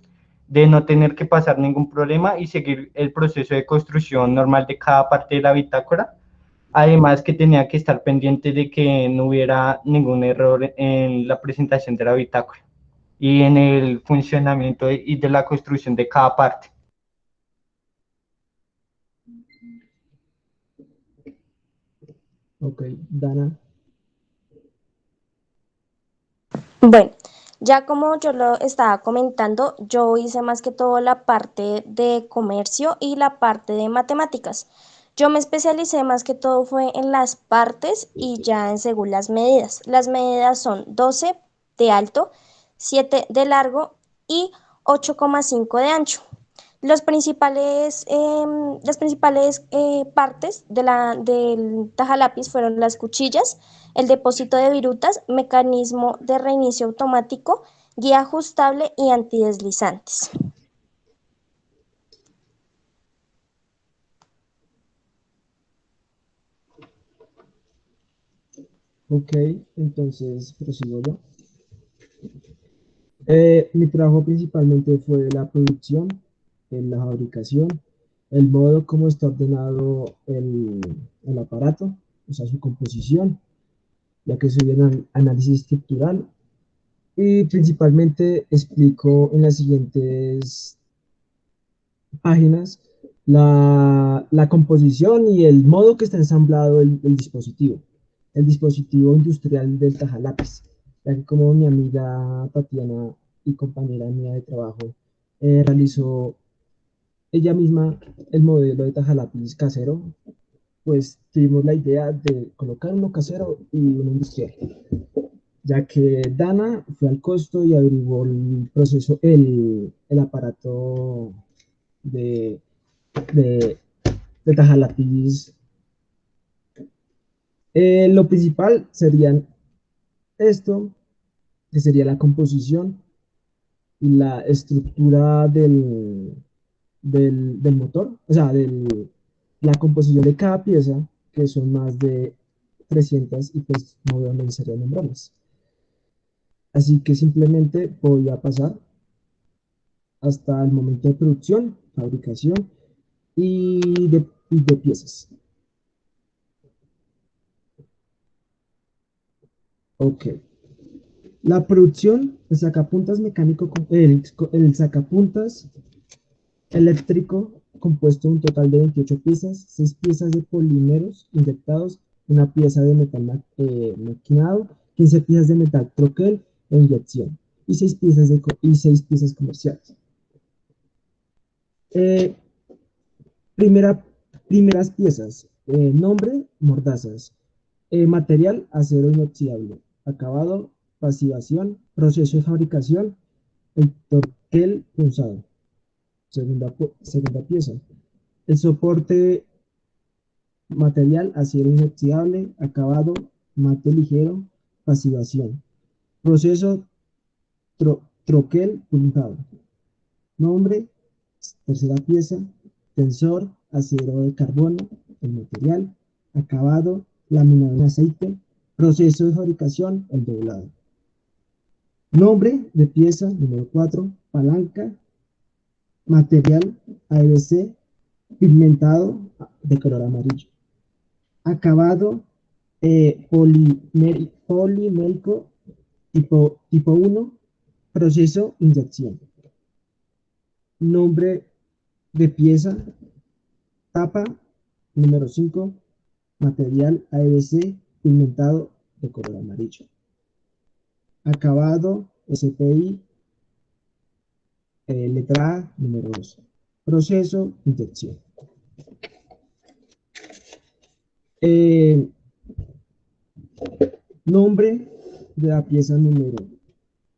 S17: de no tener que pasar ningún problema y seguir el proceso de construcción normal de cada parte de la bitácora. Además que tenía que estar pendiente de que no hubiera ningún error en la presentación de la bitácora y en el funcionamiento y de la construcción de cada parte.
S15: Ok, Dana.
S14: Bueno, ya como yo lo estaba comentando, yo hice más que todo la parte de comercio y la parte de matemáticas. Yo me especialicé más que todo fue en las partes y ya en según las medidas. Las medidas son 12 de alto, 7 de largo y 8,5 de ancho. Las principales partes del tajalápiz fueron las cuchillas, el depósito de virutas, mecanismo de reinicio automático, guía ajustable y antideslizantes.
S15: Ok, entonces prosigo yo. Mi trabajo principalmente fue la producción, en la fabricación, el modo como está ordenado el aparato, o sea, su composición, ya que soy en análisis estructural, y principalmente explico en las siguientes páginas la composición y el modo que está ensamblado el dispositivo industrial del tajalápiz, ya que como mi amiga Tatiana y compañera mía de trabajo realizó ella misma el modelo de tajalápiz casero, pues tuvimos la idea de colocar uno casero y uno industrial, ya que Dana fue al costo y averiguó el proceso, el aparato de, de, de tajalápiz. Lo principal serían esto, que sería la composición y la estructura del motor, o sea, la composición de cada pieza, que son más de 300 y pues no veo necesario nombrarlas. Así que simplemente voy a pasar hasta el momento de producción, fabricación y de piezas. Ok. La producción, el sacapuntas mecánico, el sacapuntas eléctrico compuesto de un total de 28 piezas, 6 piezas de polímeros inyectados, una pieza de metal maquinado, 15 piezas de metal troquel e inyección y 6 piezas comerciales. Primeras piezas, nombre, mordazas, material, acero inoxidable, acabado, pasivación, proceso de fabricación, el torquel punzado. Segunda pieza, el soporte Material, acero inoxidable. Acabado, mate ligero. Pasivación. Proceso, troquel punzado. Nombre, tercera pieza. Tensor, acero de carbono. El material. Acabado, laminado en aceite. Proceso de fabricación, el doblado. Nombre de pieza, número 4, palanca, material ABS, pigmentado de color amarillo. Acabado, polimérico tipo 1, proceso inyección. Nombre de pieza, tapa, número 5, material ABS, pigmentado de color amarillo. Acabado, SPI, letra A, número 2. Proceso, inyección. Nombre de la pieza número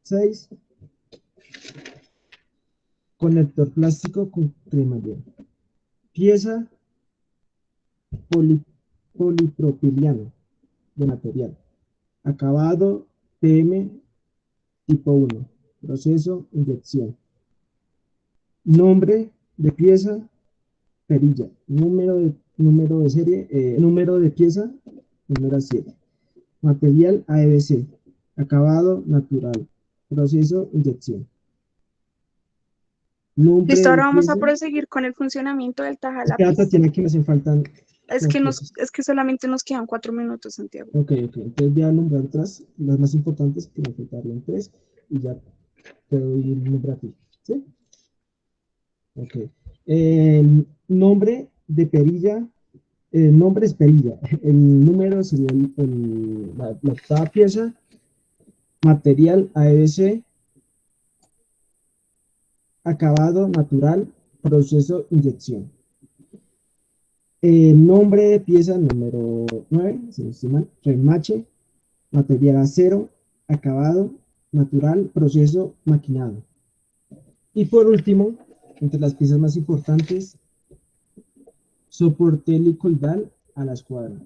S15: 6. Conector plástico con cremallera. Pieza polipropileno de material. Acabado, PM tipo 1. Proceso, inyección. Nombre de pieza, perilla. Número de serie, número de pieza, número 7. Material ABS. Acabado, natural. Proceso, inyección. Nombre
S16: Listo, ahora
S15: de
S16: vamos a
S15: pieza.
S16: proseguir con el funcionamiento del
S15: Espera,
S16: tajalápiz.
S15: Tatiana, que me hacen faltan.
S16: Es que solamente nos quedan 4 minutos, Santiago.
S15: Ok. Entonces voy a nombrar otras, las más importantes, que me faltarían 3, y ya te doy el nombre a ti. ¿Sí? Ok. Nombre de perilla. El nombre es perilla. El número sería la octava pieza. Material ABS. Acabado natural. Proceso inyección. Nombre de pieza número 9, si no estoy mal, remache, material acero, acabado, natural, proceso maquinado. Y por último, entre las piezas más importantes, soporte helicoidal a la escuadra.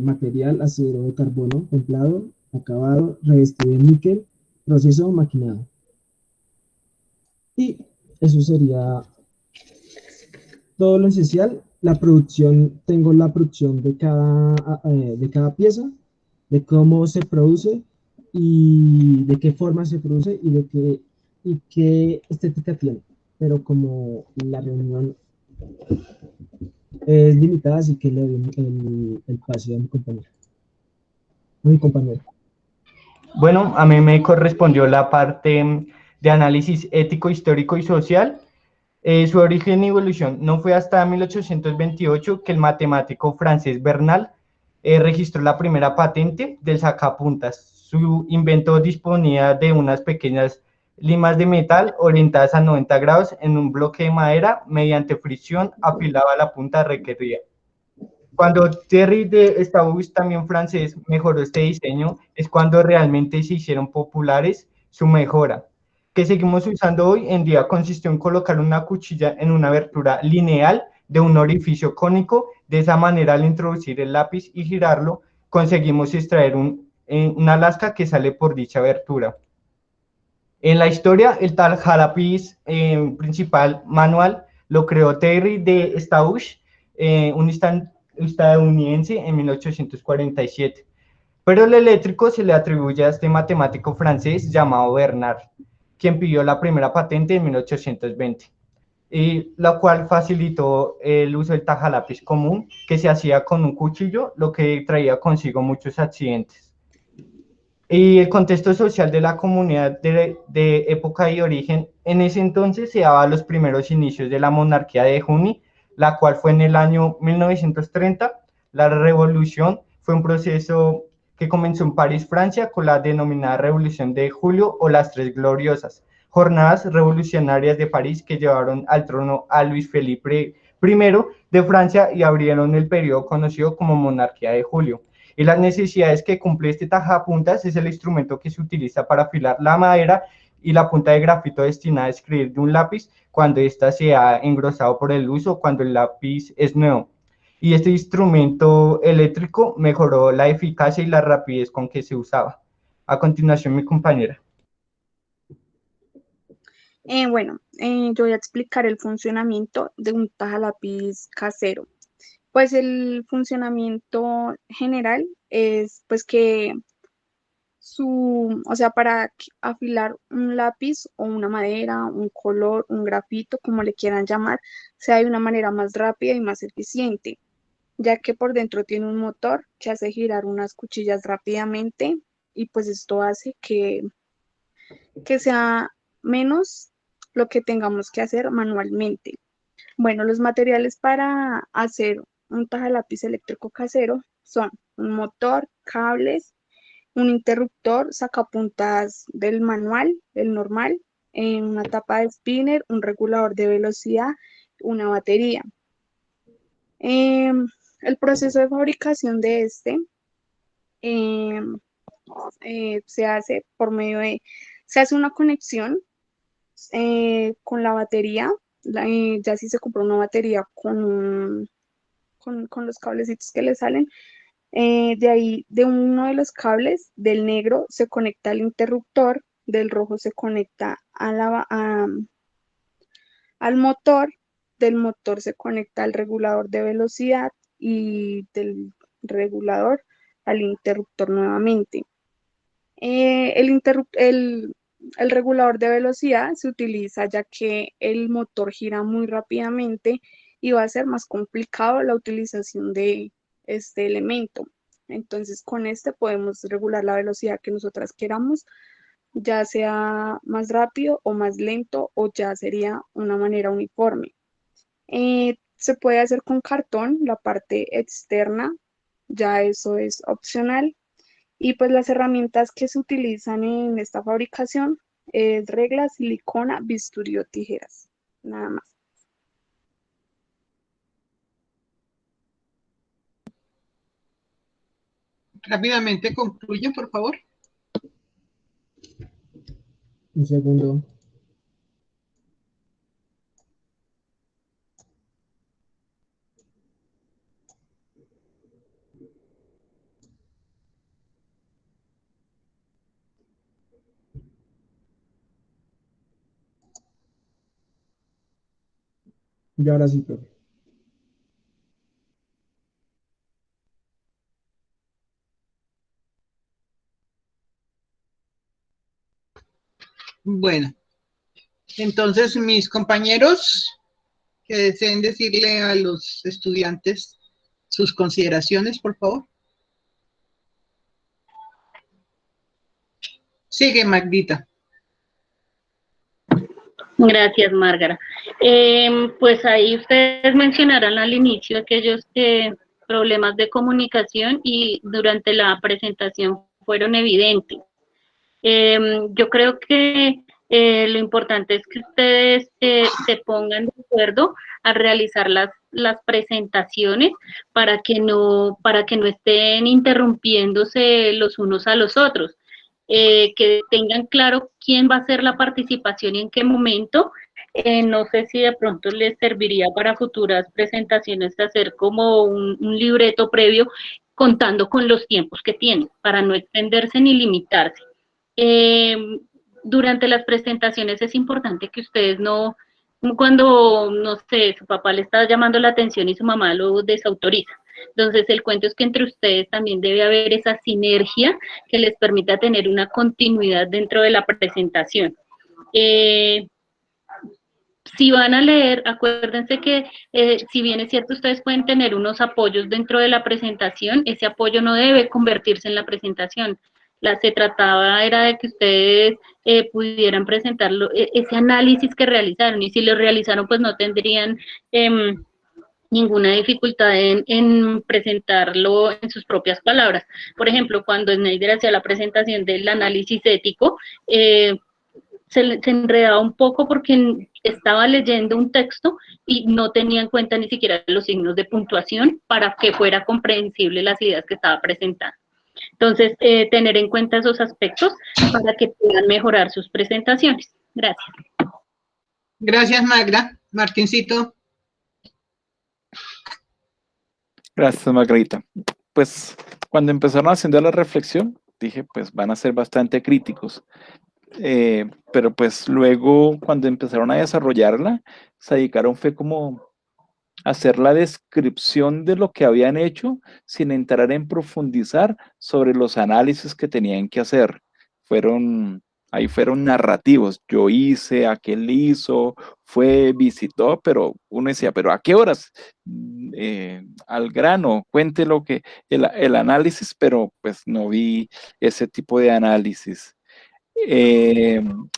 S15: Material acero de carbono templado, acabado, revestido de níquel, proceso maquinado. Y eso sería todo lo esencial. La producción, tengo la producción de cada pieza, de cómo se produce y de qué forma se produce y qué estética tiene. Pero como la reunión es limitada, así que le doy el pase a mi compañero.
S17: Bueno, a mí me correspondió la parte de análisis ético, histórico y social. Su origen y evolución no fue hasta 1828 que el matemático francés Bernal registró la primera patente del sacapuntas. Su invento disponía de unas pequeñas limas de metal orientadas a 90 grados en un bloque de madera, mediante fricción afilaba la punta requerida. Cuando Thierry de Stauss, también francés, mejoró este diseño, es cuando realmente se hicieron populares su mejora, que seguimos usando hoy en día. Consistió en colocar una cuchilla en una abertura lineal de un orificio cónico. De esa manera, al introducir el lápiz y girarlo, conseguimos extraer una lasca que sale por dicha abertura. En la historia, el tajalápiz principal manual lo creó Thierry de Stauss, un estadounidense, en 1847. Pero el eléctrico se le atribuye a este matemático francés llamado Bernard, quien pidió la primera patente en 1820, y la cual facilitó el uso del tajalápiz común, que se hacía con un cuchillo, lo que traía consigo muchos accidentes. Y el contexto social de la comunidad de época y origen, en ese entonces se daba los primeros inicios de la monarquía de Juni, la cual fue en el año 1930. La revolución fue un proceso que comenzó en París, Francia, con la denominada Revolución de Julio o las Tres Gloriosas, jornadas revolucionarias de París que llevaron al trono a Luis Felipe I de Francia y abrieron el periodo conocido como Monarquía de Julio. Y las necesidades que cumple este tajapuntas es el instrumento que se utiliza para afilar la madera y la punta de grafito destinada a escribir de un lápiz cuando ésta se ha engrosado por el uso, cuando el lápiz es nuevo. y este instrumento eléctrico mejoró la eficacia y la rapidez con que se usaba. A continuación, mi compañera.
S16: Yo voy a explicar el funcionamiento de un tajalápiz casero. Pues el funcionamiento general es pues que o sea, para afilar un lápiz o una madera, un color, un grafito, como le quieran llamar, sea de una manera más rápida y más eficiente, ya que por dentro tiene un motor que hace girar unas cuchillas rápidamente y pues esto hace que sea menos lo que tengamos que hacer manualmente. Bueno, los materiales para hacer un tajalápiz eléctrico casero son un motor, cables, un interruptor, sacapuntas del manual, el normal, una tapa de spinner, un regulador de velocidad, una batería. El proceso de fabricación de se hace por medio se hace una conexión con la batería, ya si se compra una batería con los cablecitos que le salen, de ahí, de uno de los cables, del negro se conecta al interruptor, del rojo se conecta al motor, del motor se conecta al regulador de velocidad y del regulador al interruptor nuevamente. El regulador de velocidad se utiliza ya que el motor gira muy rápidamente y va a ser más complicado la utilización de este elemento. Entonces con este podemos regular la velocidad que nosotras queramos, ya sea más rápido o más lento o ya sería una manera uniforme. Se puede hacer con cartón, la parte externa, ya eso es opcional. Y pues las herramientas que se utilizan en esta fabricación es regla, silicona, bisturí o tijeras, nada más.
S2: Rápidamente concluye, por favor.
S15: Un segundo. Y ahora sí, profe.
S2: Bueno, entonces mis compañeros que deseen decirle a los estudiantes sus consideraciones, por favor. Sigue, Magdita.
S1: Gracias, Márgara. Pues ahí ustedes mencionaron al inicio aquellos problemas de comunicación y durante la presentación fueron evidentes. Yo creo que lo importante es que ustedes se pongan de acuerdo a realizar las presentaciones para que no estén interrumpiéndose los unos a los otros. Que tengan claro quién va a hacer la participación y en qué momento. No sé si de pronto les serviría para futuras presentaciones hacer como un libreto previo contando con los tiempos que tienen para no extenderse ni limitarse. Durante las presentaciones es importante que ustedes no, cuando, no sé, su papá le está llamando la atención y su mamá lo desautoriza. Entonces, el cuento es que entre ustedes también debe haber esa sinergia que les permita tener una continuidad dentro de la presentación. Si van a leer, acuérdense que si bien es cierto, ustedes pueden tener unos apoyos dentro de la presentación, ese apoyo no debe convertirse en la presentación. Se trataba era de que ustedes pudieran presentar ese análisis que realizaron, y si lo realizaron, pues no tendrían ninguna dificultad en presentarlo en sus propias palabras. Por ejemplo, cuando Snyder hacía la presentación del análisis ético, se enredaba un poco porque estaba leyendo un texto y no tenía en cuenta ni siquiera los signos de puntuación para que fuera comprensible las ideas que estaba presentando. Entonces, tener en cuenta esos aspectos para que puedan mejorar sus presentaciones. Gracias.
S2: Gracias, Magda. Martincito.
S8: Gracias, Margarita. Pues cuando empezaron haciendo la reflexión, dije, pues van a ser bastante críticos. Pero pues luego, cuando empezaron a desarrollarla, se dedicaron fue como a hacer la descripción de lo que habían hecho sin entrar en profundizar sobre los análisis que tenían que hacer. Ahí fueron narrativos. Yo hice, aquel hizo, fue, visitó, pero uno decía, pero ¿a qué horas? Al grano, cuente lo que, el análisis, pero pues no vi ese tipo de análisis.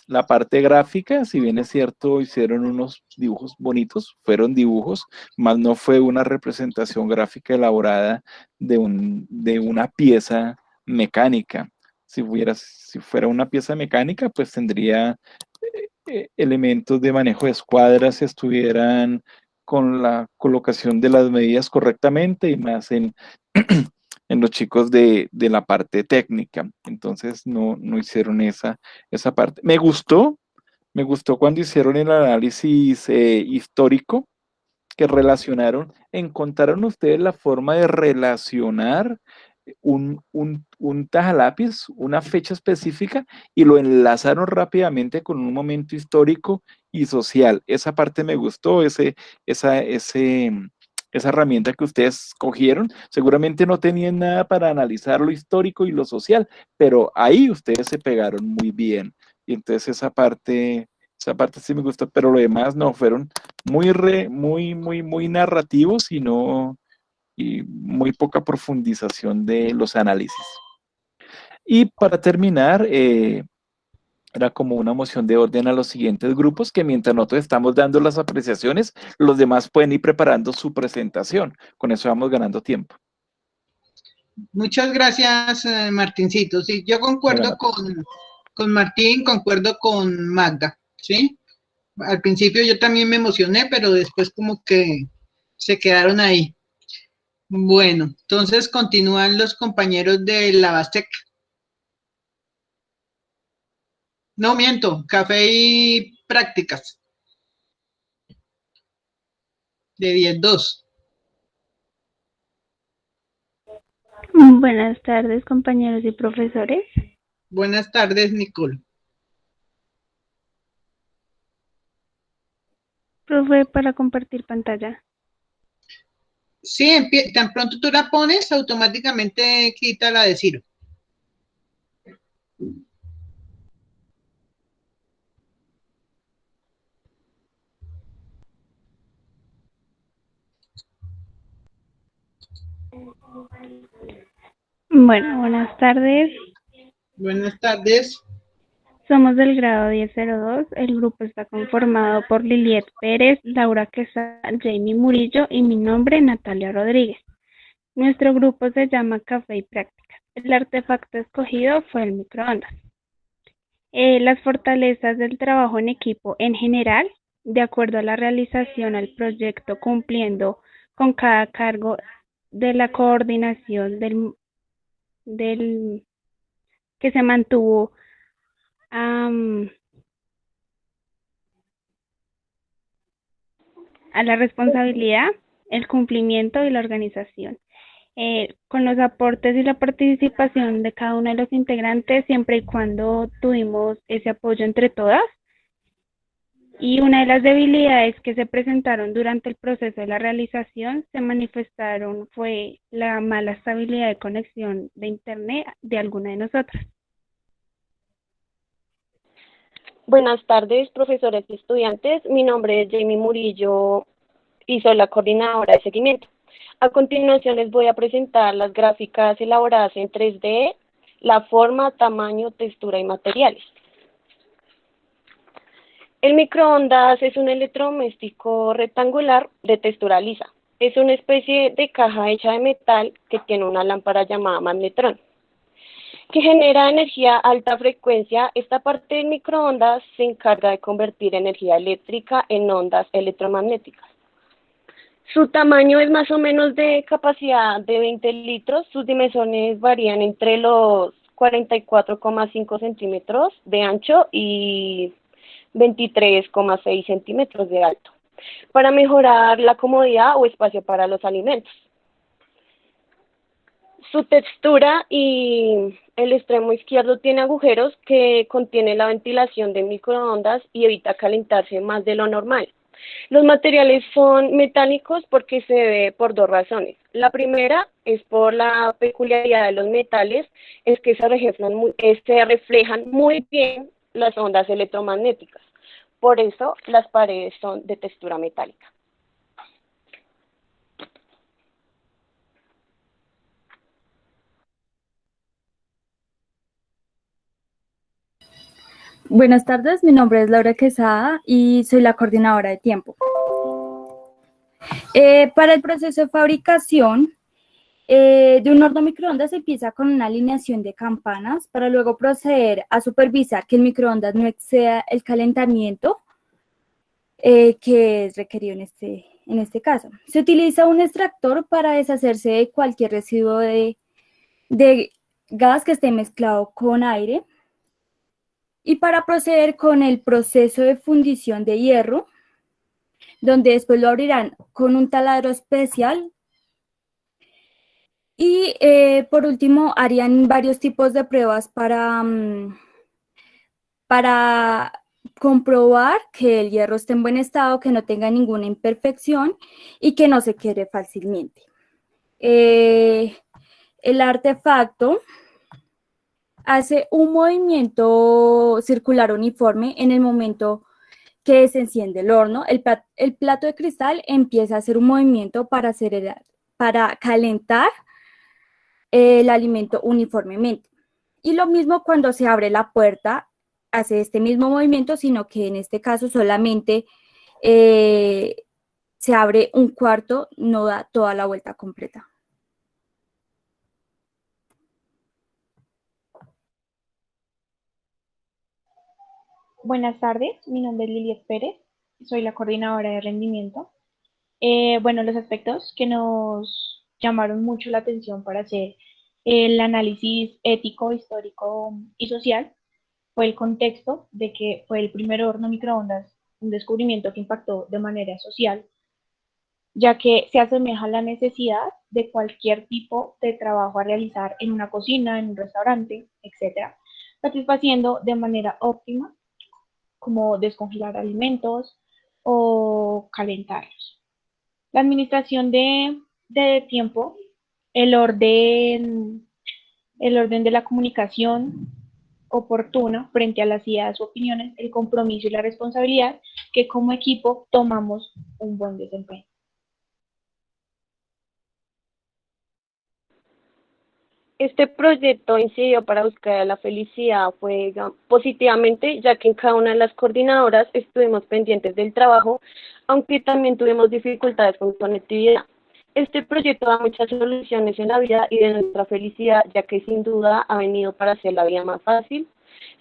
S8: La parte gráfica, si bien es cierto, hicieron unos dibujos bonitos, fueron dibujos, más no fue una representación gráfica elaborada de una pieza mecánica. Si fuera una pieza mecánica, pues tendría elementos de manejo de escuadras, estuvieran con la colocación de las medidas correctamente y más en los chicos de la parte técnica. Entonces no hicieron esa parte. Me gustó cuando hicieron el análisis histórico que relacionaron, encontraron ustedes la forma de relacionar un tajalápiz, una fecha específica, y lo enlazaron rápidamente con un momento histórico y social. Esa parte me gustó, esa herramienta que ustedes cogieron. Seguramente no tenían nada para analizar lo histórico y lo social, pero ahí ustedes se pegaron muy bien. Y entonces esa parte sí me gustó, pero lo demás no, fueron muy narrativos y muy poca profundización de los análisis. Y para terminar, era como una moción de orden a los siguientes grupos, que mientras nosotros estamos dando las apreciaciones, los demás pueden ir preparando su presentación. Con eso vamos ganando tiempo.
S2: Muchas gracias, Martincito. Sí, yo concuerdo con Martín, concuerdo con Magda, ¿sí? Al principio yo también me emocioné, pero después como que se quedaron ahí. Bueno, entonces continúan los compañeros de la Bastec. No miento, café y prácticas. De 10-2.
S18: Buenas tardes, compañeros y profesores.
S2: Buenas tardes, Nicole.
S18: Profe, para compartir pantalla.
S2: Sí, tan pronto tú la pones, automáticamente quita la de Ciro.
S18: Bueno, buenas tardes.
S2: Buenas tardes.
S18: Somos del grado 1002. El grupo está conformado por Liliet Pérez, Laura Quesada, Jamie Murillo y mi nombre, Natalia Rodríguez. Nuestro grupo se llama Café y Prácticas. El artefacto escogido fue el microondas. Las fortalezas del trabajo en equipo en general, de acuerdo a la realización al proyecto, cumpliendo con cada cargo de la coordinación del que se mantuvo a la responsabilidad, el cumplimiento y la organización. Con los aportes y la participación de cada uno de los integrantes, siempre y cuando tuvimos ese apoyo entre todas. Y una de las debilidades que se presentaron durante el proceso de la realización se manifestaron fue la mala estabilidad de conexión de internet de alguna de nosotras.
S19: Buenas tardes, profesores y estudiantes. Mi nombre es Jamie Murillo y soy la coordinadora de seguimiento. A continuación les voy a presentar las gráficas elaboradas en 3D, la forma, tamaño, textura y materiales. El microondas es un electrodoméstico rectangular de textura lisa. Es una especie de caja hecha de metal que tiene una lámpara llamada magnetrón, que genera energía a alta frecuencia. Esta parte del microondas se encarga de convertir energía eléctrica en ondas electromagnéticas. Su tamaño es más o menos de capacidad de 20 litros. Sus dimensiones varían entre los 44,5 centímetros de ancho y 23,6 centímetros de alto, para mejorar la comodidad o espacio para los alimentos. Su textura y el extremo izquierdo tiene agujeros que contiene la ventilación de microondas y evita calentarse más de lo normal. Los materiales son metálicos porque se debe por dos razones. La primera es por la peculiaridad de los metales, es que se reflejan muy bien las ondas electromagnéticas. Por eso las paredes son de textura metálica.
S20: Buenas tardes, mi nombre es Laura Quesada y soy la coordinadora de tiempo. Para el proceso de fabricación de un horno microondas se empieza con una alineación de campanas para luego proceder a supervisar que el microondas no exceda el calentamiento que es requerido en este caso. Se utiliza un extractor para deshacerse de cualquier residuo de gas que esté mezclado con aire. Y para proceder con el proceso de fundición de hierro, donde después lo abrirán con un taladro especial. Y por último, harían varios tipos de pruebas para comprobar que el hierro esté en buen estado, que no tenga ninguna imperfección y que no se quiebre fácilmente. El artefacto hace un movimiento circular uniforme en el momento que se enciende el horno. El plato de cristal empieza a hacer un movimiento para calentar el alimento uniformemente. Y lo mismo cuando se abre la puerta, hace este mismo movimiento, sino que en este caso solamente se abre un cuarto, no da toda la vuelta completa.
S21: Buenas tardes, mi nombre es Liliet Pérez, soy la coordinadora de rendimiento. Bueno, los aspectos que nos llamaron mucho la atención para hacer el análisis ético, histórico y social fue el contexto de que fue el primer horno microondas, un descubrimiento que impactó de manera social, ya que se asemeja a la necesidad de cualquier tipo de trabajo a realizar en una cocina, en un restaurante, etc., satisfaciendo de manera óptima como descongelar alimentos o calentarlos. La administración de tiempo, el orden de la comunicación oportuna frente a las ideas o opiniones, el compromiso y la responsabilidad que como equipo tomamos un buen desempeño.
S19: Este proyecto incidió para buscar la felicidad fue positivamente, ya que en cada una de las coordinadoras estuvimos pendientes del trabajo, aunque también tuvimos dificultades con conectividad. Este proyecto da muchas soluciones en la vida y de nuestra felicidad, ya que sin duda ha venido para hacer la vida más fácil.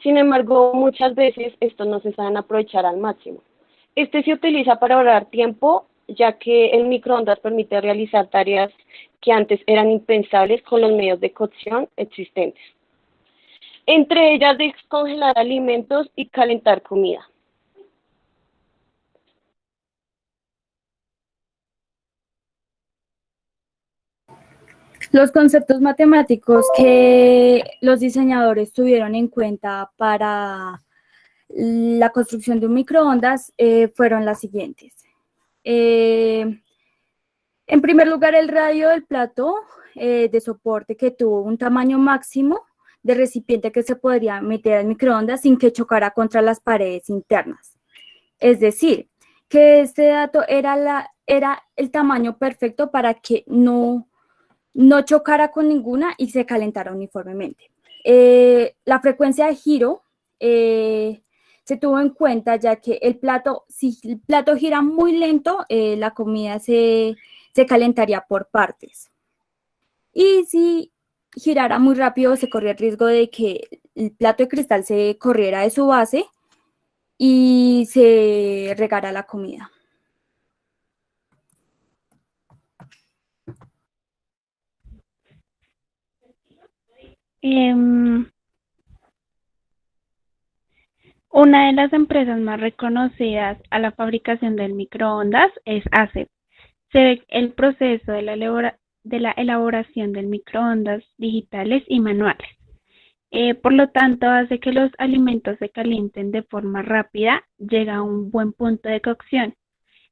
S19: Sin embargo, muchas veces estos no se saben aprovechar al máximo. Este se utiliza para ahorrar tiempo, ya que el microondas permite realizar tareas que antes eran impensables con los medios de cocción existentes. Entre ellas, descongelar alimentos y calentar comida.
S20: Los conceptos matemáticos que los diseñadores tuvieron en cuenta para la construcción de un microondas fueron las siguientes. En primer lugar, el radio del plato de soporte que tuvo un tamaño máximo de recipiente que se podría meter al microondas sin que chocara contra las paredes internas. Es decir, que este dato era el tamaño perfecto para que no chocara con ninguna y se calentara uniformemente. La frecuencia de giro se tuvo en cuenta, ya que si el plato gira muy lento, la comida se calentaría por partes. Y si girara muy rápido, se corría el riesgo de que el plato de cristal se corriera de su base y se regara la comida.
S18: Una de las empresas más reconocidas a la fabricación del microondas es ASEP. Se ve el proceso de la de la elaboración del microondas digitales y manuales. Por lo tanto, hace que los alimentos se calienten de forma rápida, llega a un buen punto de cocción.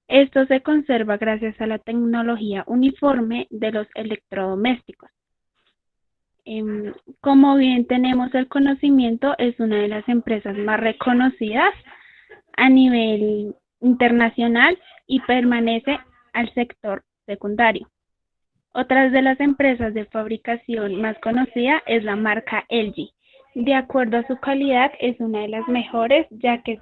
S18: Esto se conserva gracias a la tecnología uniforme de los electrodomésticos. Como bien tenemos el conocimiento, es una de las empresas más reconocidas a nivel internacional y pertenece al sector secundario. Otra de las empresas de fabricación más conocida es la marca LG. De acuerdo a su calidad, es una de las mejores, ya que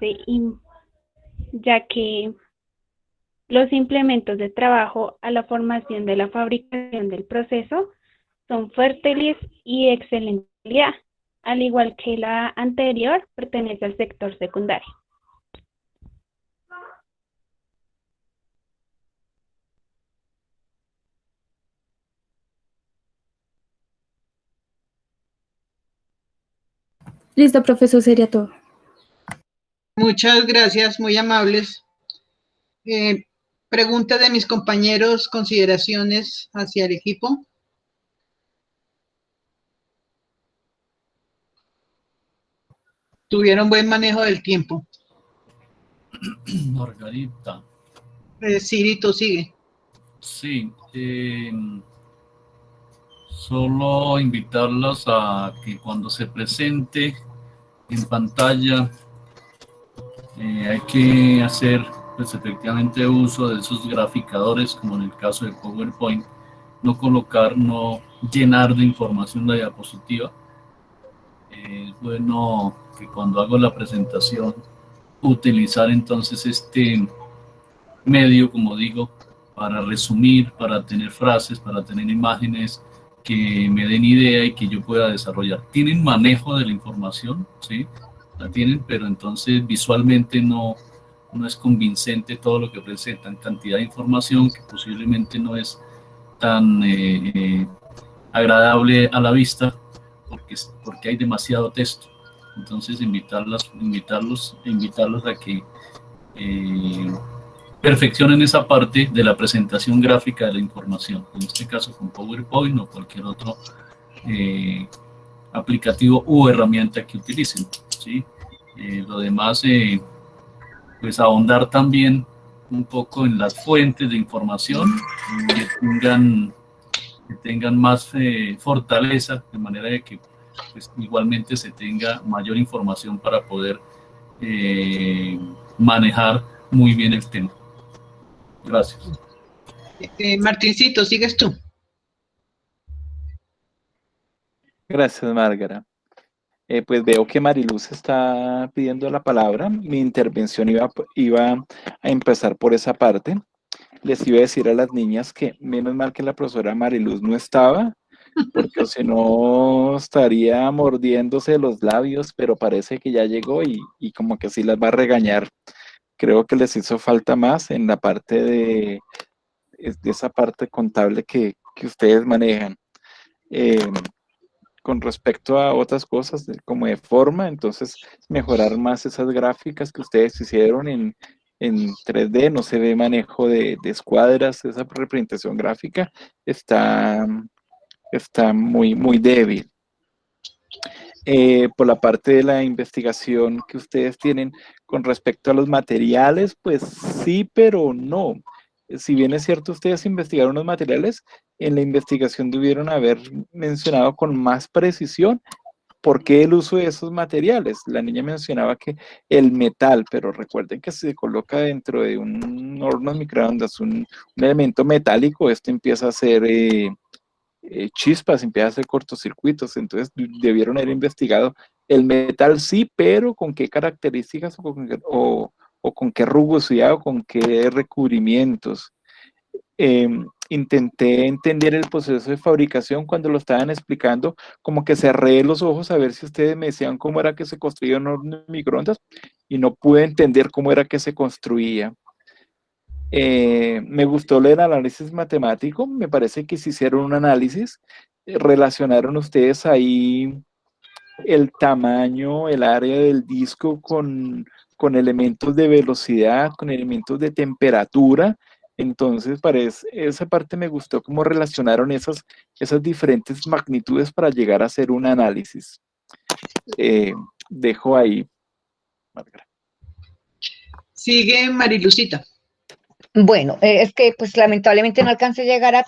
S18: los implementos de trabajo a la formación de la fabricación del proceso son fértiles y de excelente calidad. Al igual que la anterior, pertenece al sector secundario.
S20: Listo, profesor, sería todo.
S2: Muchas gracias, muy amables. Preguntas de mis compañeros, consideraciones hacia el equipo. Tuvieron buen manejo del tiempo.
S3: Margarita.
S2: Cirito, sigue.
S3: Sí, solo invitarlas a que cuando se presente en pantalla hay que hacer pues efectivamente uso de esos graficadores, como en el caso de PowerPoint, no colocar, no llenar de información la diapositiva. Es bueno que cuando hago la presentación utilizar entonces este medio, como digo, para resumir, para tener frases, para tener imágenes que me den idea y que yo pueda desarrollar. Tienen manejo de la información, ¿sí? La tienen, pero entonces visualmente no es convincente todo lo que presentan, cantidad de información que posiblemente no es tan agradable a la vista porque hay demasiado texto. Entonces invitarlos a que perfeccionen esa parte de la presentación gráfica de la información, en este caso con PowerPoint o cualquier otro aplicativo u herramienta que utilicen, ¿sí? Lo demás, pues ahondar también un poco en las fuentes de información que tengan más fortaleza, de manera de que pues, igualmente se tenga mayor información para poder manejar muy bien el tema. Gracias.
S2: Martincito, sigues tú.
S8: Gracias, Márgara. Pues veo que Mariluz está pidiendo la palabra. Mi intervención iba a empezar por esa parte. Les iba a decir a las niñas que menos mal que la profesora Mariluz no estaba, porque si no estaría mordiéndose los labios, pero parece que ya llegó y como que sí las va a regañar. Creo que les hizo falta más en la parte de esa parte contable que ustedes manejan. Con respecto a otras cosas como de forma, entonces mejorar más esas gráficas que ustedes hicieron en 3D, no se ve manejo de escuadras, esa representación gráfica está muy, muy débil. Por la parte de la investigación que ustedes tienen con respecto a los materiales, pues sí, pero no. Si bien es cierto, ustedes investigaron los materiales, en la investigación debieron haber mencionado con más precisión por qué el uso de esos materiales. La niña mencionaba que el metal, pero recuerden que si se coloca dentro de un horno de microondas un elemento metálico, esto empieza a hacer chispas, empieza a hacer cortocircuitos, entonces debieron haber investigado el metal sí, pero con qué características o con qué rugosidad o con qué recubrimientos. Intenté entender el proceso de fabricación cuando lo estaban explicando, como que cerré los ojos a ver si ustedes me decían cómo era que se construía un horno de microondas y no pude entender cómo era que se construía. Me gustó el análisis matemático, me parece que se hicieron un análisis, relacionaron ustedes ahí el tamaño, el área del disco con elementos de velocidad, con elementos de temperatura. Entonces, esa parte me gustó cómo relacionaron esas diferentes magnitudes para llegar a hacer un análisis. Dejo ahí, Margarita.
S2: Sigue Marilucita.
S4: Bueno, es que pues lamentablemente no alcancé a llegar a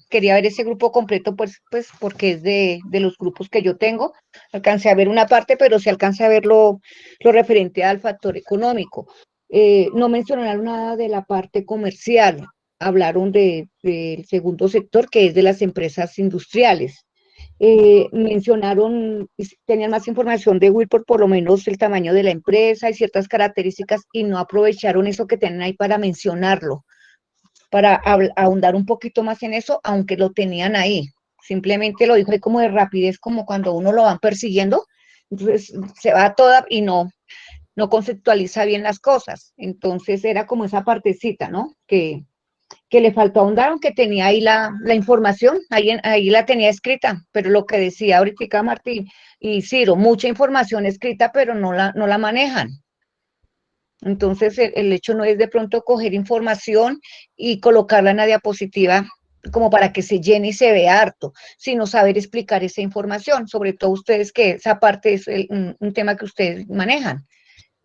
S4: quería ver ese grupo completo, pues porque es de los grupos que yo tengo. Alcancé a ver una parte, pero sí alcancé a ver lo referente al factor económico. No mencionaron nada de la parte comercial, hablaron del segundo sector, que es de las empresas industriales. Mencionaron, tenían más información de Wilport, por lo menos el tamaño de la empresa y ciertas características, y no aprovecharon eso que tenían ahí para mencionarlo, para ahondar un poquito más en eso, aunque lo tenían ahí. Simplemente lo dijo ahí como de rapidez, como cuando uno lo van persiguiendo, entonces se va toda y no conceptualiza bien las cosas. Entonces era como esa partecita, ¿no? Que le faltó ahondar, aunque tenía ahí la información, ahí la tenía escrita, pero lo que decía ahorita Martín y Ciro, mucha información escrita, pero no la manejan. Entonces el hecho no es de pronto coger información y colocarla en la diapositiva como para que se llene y se vea harto, sino saber explicar esa información, sobre todo ustedes, que esa parte es un tema que ustedes manejan,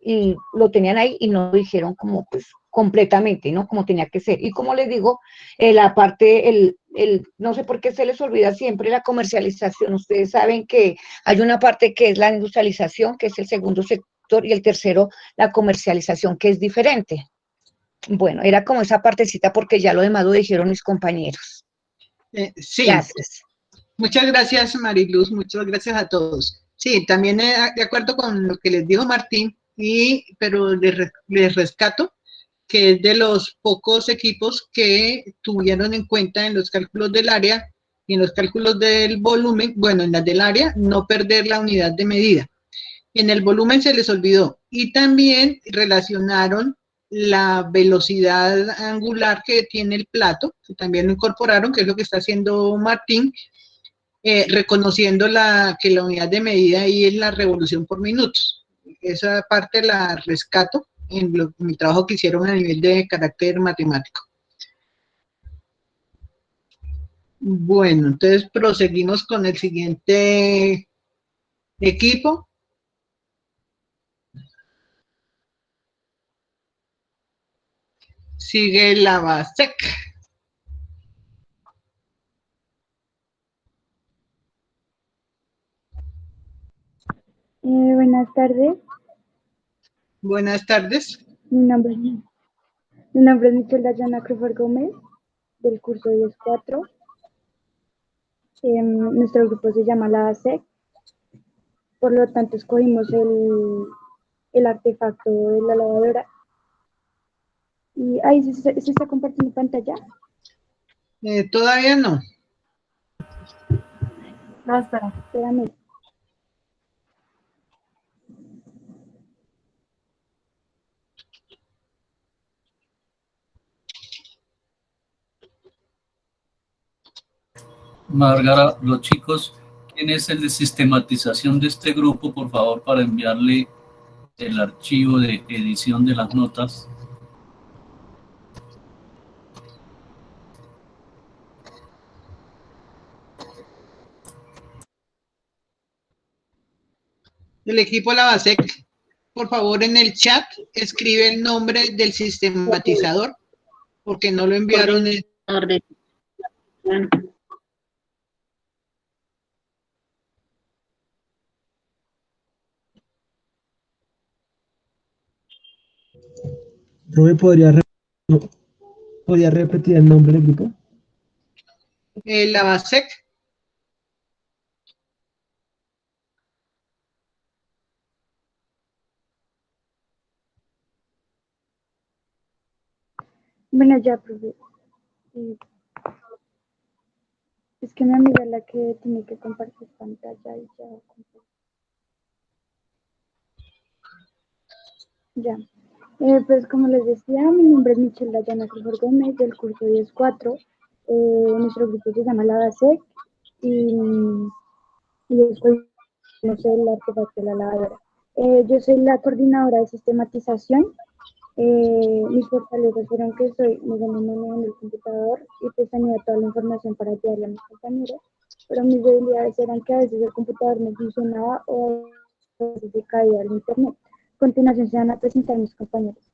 S4: y lo tenían ahí y no lo dijeron como pues completamente, ¿no? Como tenía que ser. Y como les digo, la parte, no sé por qué se les olvida siempre la comercialización. Ustedes saben que hay una parte que es la industrialización, que es el segundo sector, y el tercero, la comercialización, que es diferente. Bueno, era como esa partecita, porque ya lo demás lo dijeron mis compañeros.
S2: Sí.
S4: Gracias.
S2: Muchas gracias, Mariluz, muchas gracias a todos. Sí, también de acuerdo con lo que les dijo Martín, pero les rescato que es de los pocos equipos que tuvieron en cuenta en los cálculos del área y en los cálculos del volumen, bueno, en las del área, no perder la unidad de medida. En el volumen se les olvidó, y también relacionaron la velocidad angular que tiene el plato, que también lo incorporaron, que es lo que está haciendo Martín, reconociendo que la unidad de medida ahí es la revolución por minutos. Esa parte la rescato en el trabajo que hicieron a nivel de carácter matemático. Bueno, entonces proseguimos con el siguiente equipo. Sigue la BASEC.
S18: Buenas tardes.
S2: Buenas tardes.
S18: Mi nombre es Michelle Dayana Crawford Gómez, del curso 10-4. Nuestro grupo se llama la ASEC, por lo tanto escogimos el artefacto de la lavadora. ¿Y ahí se está compartiendo pantalla?
S2: Todavía no.
S18: No, espérame.
S3: Márgara, los chicos, ¿quién es el de sistematización de este grupo, por favor, para enviarle el archivo de edición de las notas?
S2: El equipo La BASEC, por favor, en el chat escribe el nombre del sistematizador, porque no lo enviaron.
S15: Rubén, ¿podría repetir el nombre del grupo?
S2: La BASEC.
S18: Bueno, ya, profe. Es que mi amiga es la que tiene que compartir pantalla y ya. Ya. Pues como les decía, mi nombre es Michelle Dayana Crawford Gómez, del curso 10-4. Nuestro grupo se llama la BASEC y después no sé el artefacto de la lavadora. Yo soy la coordinadora de sistematización. Mis fortalezas fueron que soy muy buena en el computador y pues tenía toda la información para ayudarle a mis compañeros, pero mis debilidades eran que a veces el computador no funcionaba o a veces se caía el internet. A continuación se van a presentar mis compañeros.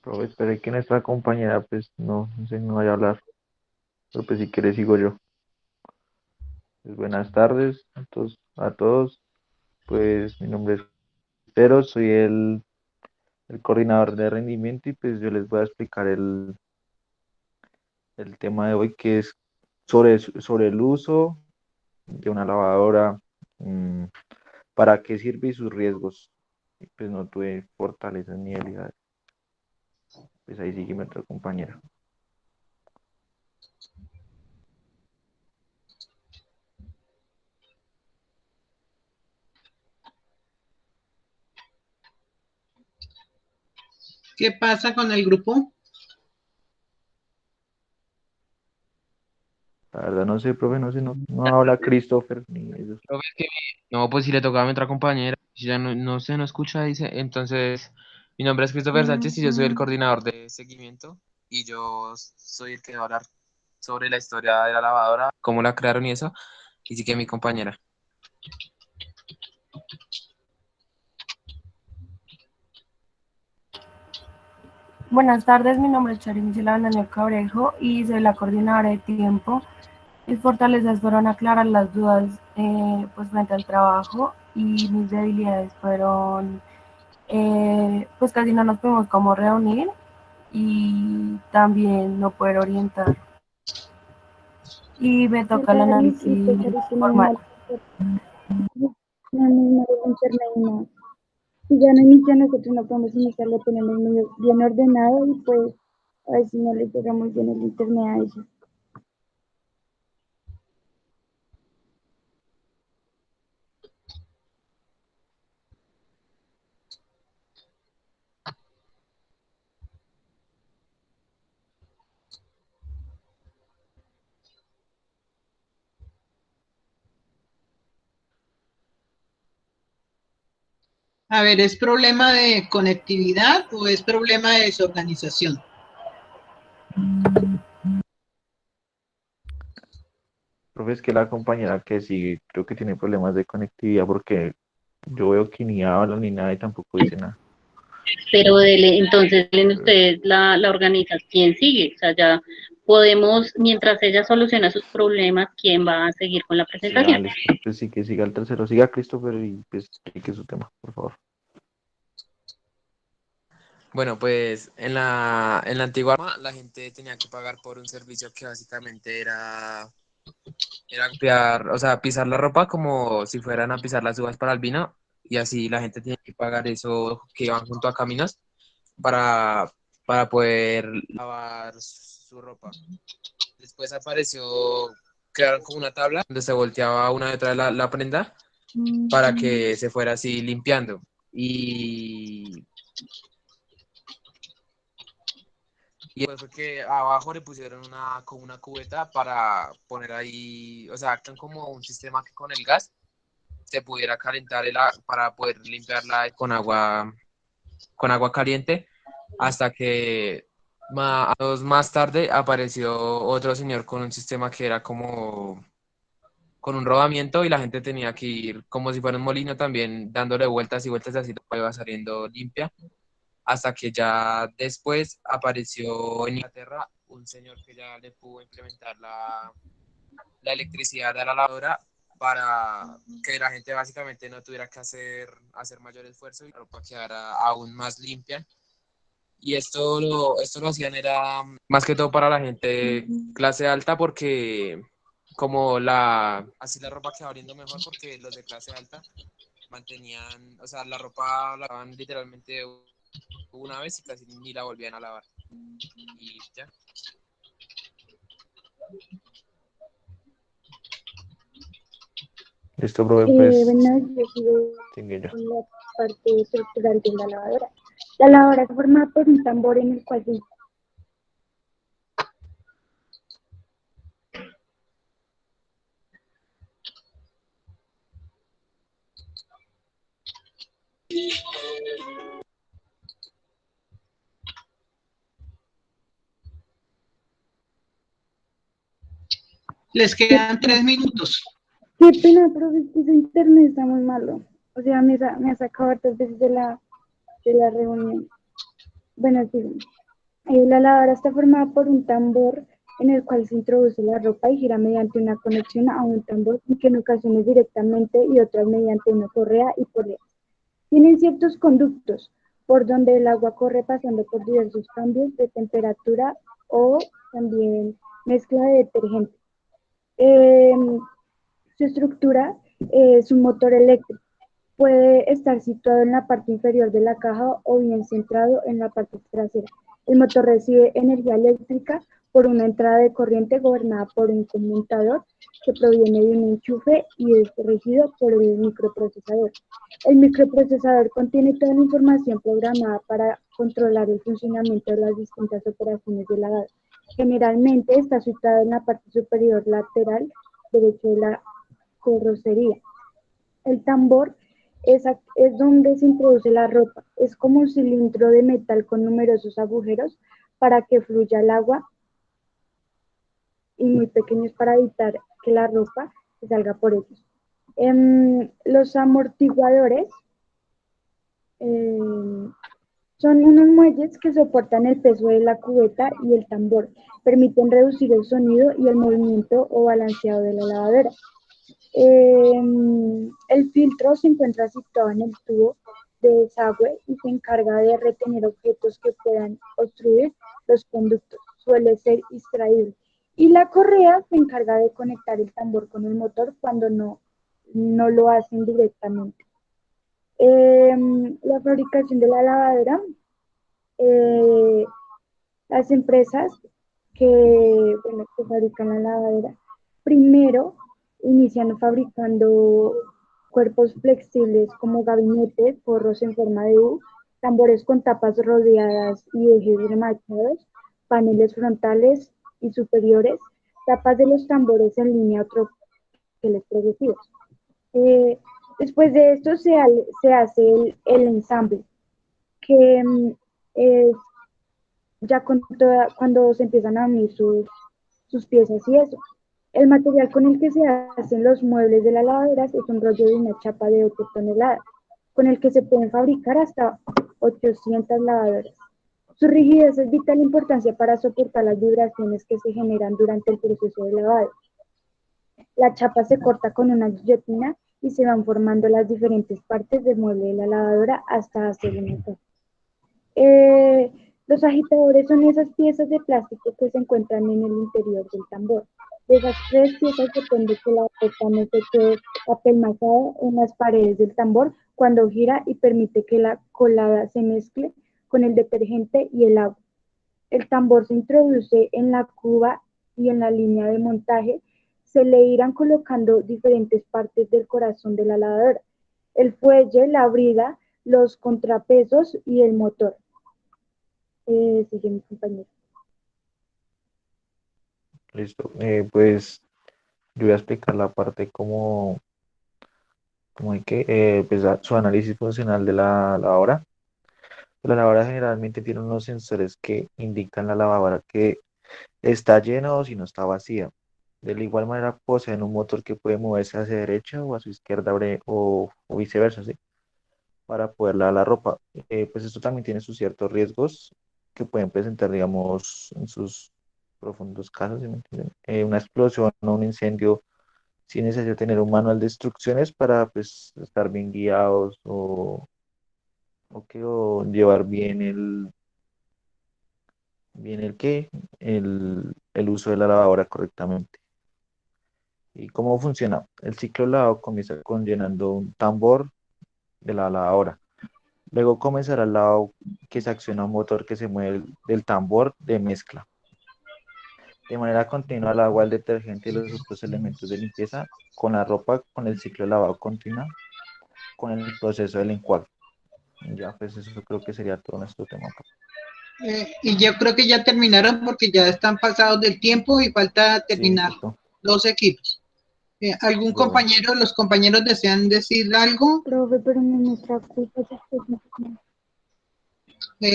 S6: Profe, esperé que nuestra compañera, pues, no sé, no vaya a hablar. Pero pues si quiere sigo yo. Pues, buenas tardes a todos. Pues mi nombre es Pedro, soy el coordinador de rendimiento y pues yo les voy a explicar el tema de hoy que es sobre el uso de una lavadora, mm, para qué sirve y sus riesgos. Y pues no tuve fortalezas ni habilidades. Pues ahí sigue mi otra compañera.
S2: ¿Qué pasa con el grupo?
S6: La verdad no sé, profe, no sé, no habla Christopher ni ellos.
S22: Profe, es que no, pues si le tocaba a mi otra compañera, si ya no sé, no escucha, dice. Entonces, mi nombre es Christopher Sánchez y yo soy el coordinador de seguimiento y yo soy el que va a hablar sobre la historia de la lavadora, cómo la crearon y eso, y sí que mi compañera.
S23: Buenas tardes, mi nombre es Charin Daniel Cabrejo y soy la coordinadora de tiempo. Mis fortalezas fueron aclarar las dudas pues frente al trabajo y mis debilidades fueron pues casi no nos pudimos como reunir y también no poder orientar. Y me toca el análisis formal.
S18: No hay internet y nada. Si ya no inicia, nosotros no podemos iniciar, lo tenemos muy bien ordenado y pues a ver si no le llega muy bien el internet a ellos.
S2: A ver, ¿es problema de conectividad o es problema de desorganización?
S6: Profe, es que la compañera que sigue creo que tiene problemas de conectividad porque yo veo que ni habla ni nada y tampoco dice nada.
S1: Pero entonces ustedes la organizan, ¿quién sigue? O sea, ya podemos, mientras ella soluciona sus problemas, ¿quién va a seguir con la
S6: Sí,
S1: presentación?
S6: dale, pues sí que siga el tercero, siga Christopher y pues explique su tema, por favor.
S22: Bueno, pues en la antigua Roma la gente tenía que pagar por un servicio que básicamente era limpiar, o sea, pisar la ropa como si fueran a pisar las uvas para el vino, y así la gente tenía que pagar eso que iban junto a caminos para, para poder lavar su ropa. Después crearon como una tabla donde se volteaba una detrás la prenda para que se fuera así limpiando. Y después fue que abajo le pusieron como una cubeta para poner ahí, o sea, actan como un sistema que con el gas se pudiera calentar para poder limpiarla con agua caliente, hasta que años más tarde apareció otro señor con un sistema que era como con un rodamiento y la gente tenía que ir como si fuera un molino también dándole vueltas y vueltas, así la iba saliendo limpia, hasta que ya después apareció en Inglaterra un señor que ya le pudo implementar la electricidad de la lavadora para que la gente básicamente no tuviera que hacer mayor esfuerzo y la ropa quedara aún más limpia Y esto lo hacían era más que todo para la gente clase alta porque así la ropa quedaba oliendo mejor porque los de clase alta mantenían, o sea, la ropa la lavaban literalmente una vez y casi ni la volvían a lavar. Y ya.
S6: Listo, profe, pues
S20: Bueno, yo sigo
S6: sigue yo.
S20: con la parte estructural de la lavadora. La lavadora está formada por un tambor en el cual se
S2: Les quedan 3 minutos.
S20: Qué pena, profe, es que ese internet está muy malo. O sea, me ha sacado hartas veces de la reunión. Bueno, sí. La lavadora está formada por un tambor en el cual se introduce la ropa y gira mediante una conexión a un tambor, que en ocasiones directamente y otras mediante una correa y poleas. Tienen ciertos conductos por donde el agua corre pasando por diversos cambios de temperatura o también mezcla de detergente. Su estructura es un motor eléctrico. Puede estar situado en la parte inferior de la caja o bien centrado en la parte trasera. El motor recibe energía eléctrica por una entrada de corriente gobernada por un conmutador que proviene de un enchufe y es regido por el microprocesador. El microprocesador contiene toda la información programada para controlar el funcionamiento de las distintas operaciones de lavado. Generalmente está situado en la parte superior lateral derecha de la carrocería. El tambor es donde se introduce la ropa. Es como un cilindro de metal con numerosos agujeros para que fluya el agua y muy pequeños para evitar que la ropa se salga por ellos. Los amortiguadores son unos muelles que soportan el peso de la cubeta y el tambor. Permiten reducir el sonido y el movimiento o balanceado de la lavadora. El filtro se encuentra situado en el tubo de desagüe y se encarga de retener objetos que puedan obstruir los conductos. Suele ser extraíble. Y la correa se encarga de conectar el tambor con el motor cuando no lo hacen directamente. La fabricación de la lavadora, las empresas que fabrican la lavadora, primero inician fabricando cuerpos flexibles como gabinetes, forros en forma de U, tambores con tapas rodeadas y ejes remachados, paneles frontales y superiores, tapas de los tambores en línea o troqueles progresivos. Después de esto se hace el ensamble, que es ya cuando se empiezan a unir sus piezas y eso. El material con el que se hacen los muebles de las lavadoras es un rollo de una chapa de 8 toneladas, con el que se pueden fabricar hasta 800 lavadoras. Su rigidez es de vital importancia para soportar las vibraciones que se generan durante el proceso de lavado. La chapa se corta con una guillotina y se van formando las diferentes partes del mueble de la lavadora hasta hacer una caja. Los agitadores son esas piezas de plástico que se encuentran en el interior del tambor. De esas 3 piezas depende que la ropa no se quede apelmazada en las paredes del tambor cuando gira y permite que la colada se mezcle con el detergente y el agua. El tambor se introduce en la cuba y en la línea de montaje se le irán colocando diferentes partes del corazón de la lavadora: el fuelle, la brida, los contrapesos y el motor. Sigue mi compañero.
S6: Listo. Pues yo voy a explicar la parte como hay que empezar su análisis funcional de la lavadora. La lavadora generalmente tiene unos sensores que indican la lavadora que está llena o si no está vacía. De la igual manera poseen un motor que puede moverse hacia derecha o a su izquierda o viceversa, ¿sí? Para poder lavar la ropa. Pues esto también tiene sus ciertos riesgos que pueden presentar, digamos, en sus profundos casos, ¿sí me entienden? Una explosión o un incendio, sí es necesario tener un manual de instrucciones para pues estar bien guiados o llevar bien Viene el qué, el uso de la lavadora correctamente. ¿Y cómo funciona? El ciclo de lavado comienza con llenando un tambor de la lavadora. Luego comenzará el lavado que se acciona un motor que se mueve del tambor de mezcla. De manera continua, el agua, el detergente y los otros elementos de limpieza con la ropa, con el ciclo de lavado continua, con el proceso del enjuague. Ya, pues eso creo que sería todo nuestro tema.
S2: Y yo creo que ya terminaron porque ya están pasados del tiempo y falta terminar los equipos. ¿Algún compañero, los compañeros desean decir algo?
S20: Profe, pero no es nuestra culpa.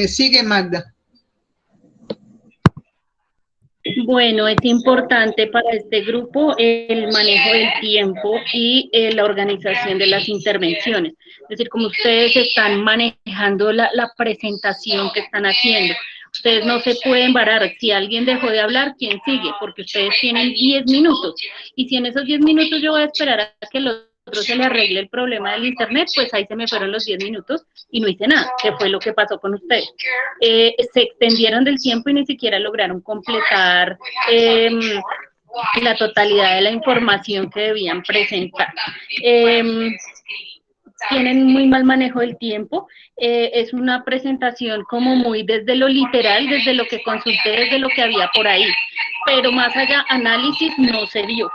S2: Sigue, Magda.
S1: Bueno, es importante para este grupo el manejo del tiempo y la organización de las intervenciones. Es decir, como ustedes están manejando la presentación que están haciendo, ustedes no se pueden parar. Si alguien dejó de hablar, ¿quién sigue? Porque ustedes tienen 10 minutos. Y si en esos 10 minutos yo voy a esperar a que los otros se le arregle el problema del internet, pues ahí se me fueron los 10 minutos y no hice nada, que fue lo que pasó con ustedes. Se extendieron del tiempo y ni siquiera lograron completar la totalidad de la información que debían presentar. Tienen muy mal manejo del tiempo, es una presentación como muy desde lo literal, desde lo que consulté, desde lo que había por ahí, pero más allá, análisis no se dio.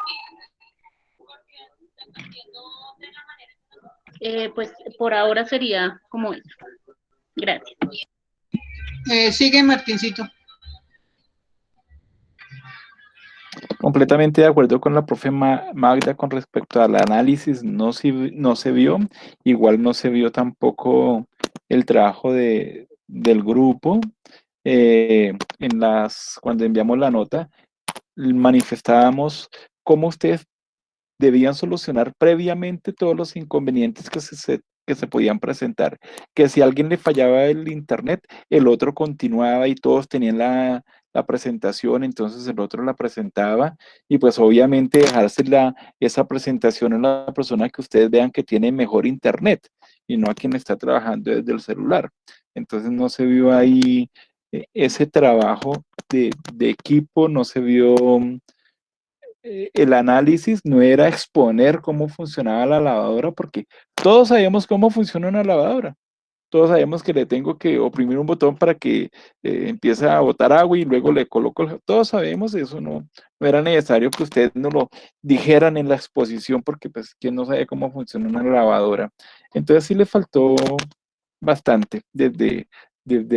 S1: Pues por ahora sería como eso. Gracias.
S2: Sigue, Martincito.
S8: Completamente de acuerdo con la profe Magda con respecto al análisis, no se vio, igual no se vio tampoco el trabajo del grupo. Cuando enviamos la nota, manifestábamos cómo ustedes debían solucionar previamente todos los inconvenientes que se podían presentar, que si a alguien le fallaba el internet, el otro continuaba y todos tenían la presentación, entonces el otro la presentaba y pues obviamente dejarse esa presentación a la persona que ustedes vean que tiene mejor internet y no a quien está trabajando desde el celular. Entonces no se vio ahí ese trabajo de equipo, no se vio el análisis, no era exponer cómo funcionaba la lavadora, porque todos sabemos cómo funciona una lavadora. Todos sabemos que le tengo que oprimir un botón para que empiece a botar agua y luego le coloco. Todos sabemos eso, no era necesario que ustedes nos lo dijeran en la exposición, porque pues quién no sabe cómo funciona una lavadora. Entonces sí le faltó bastante desde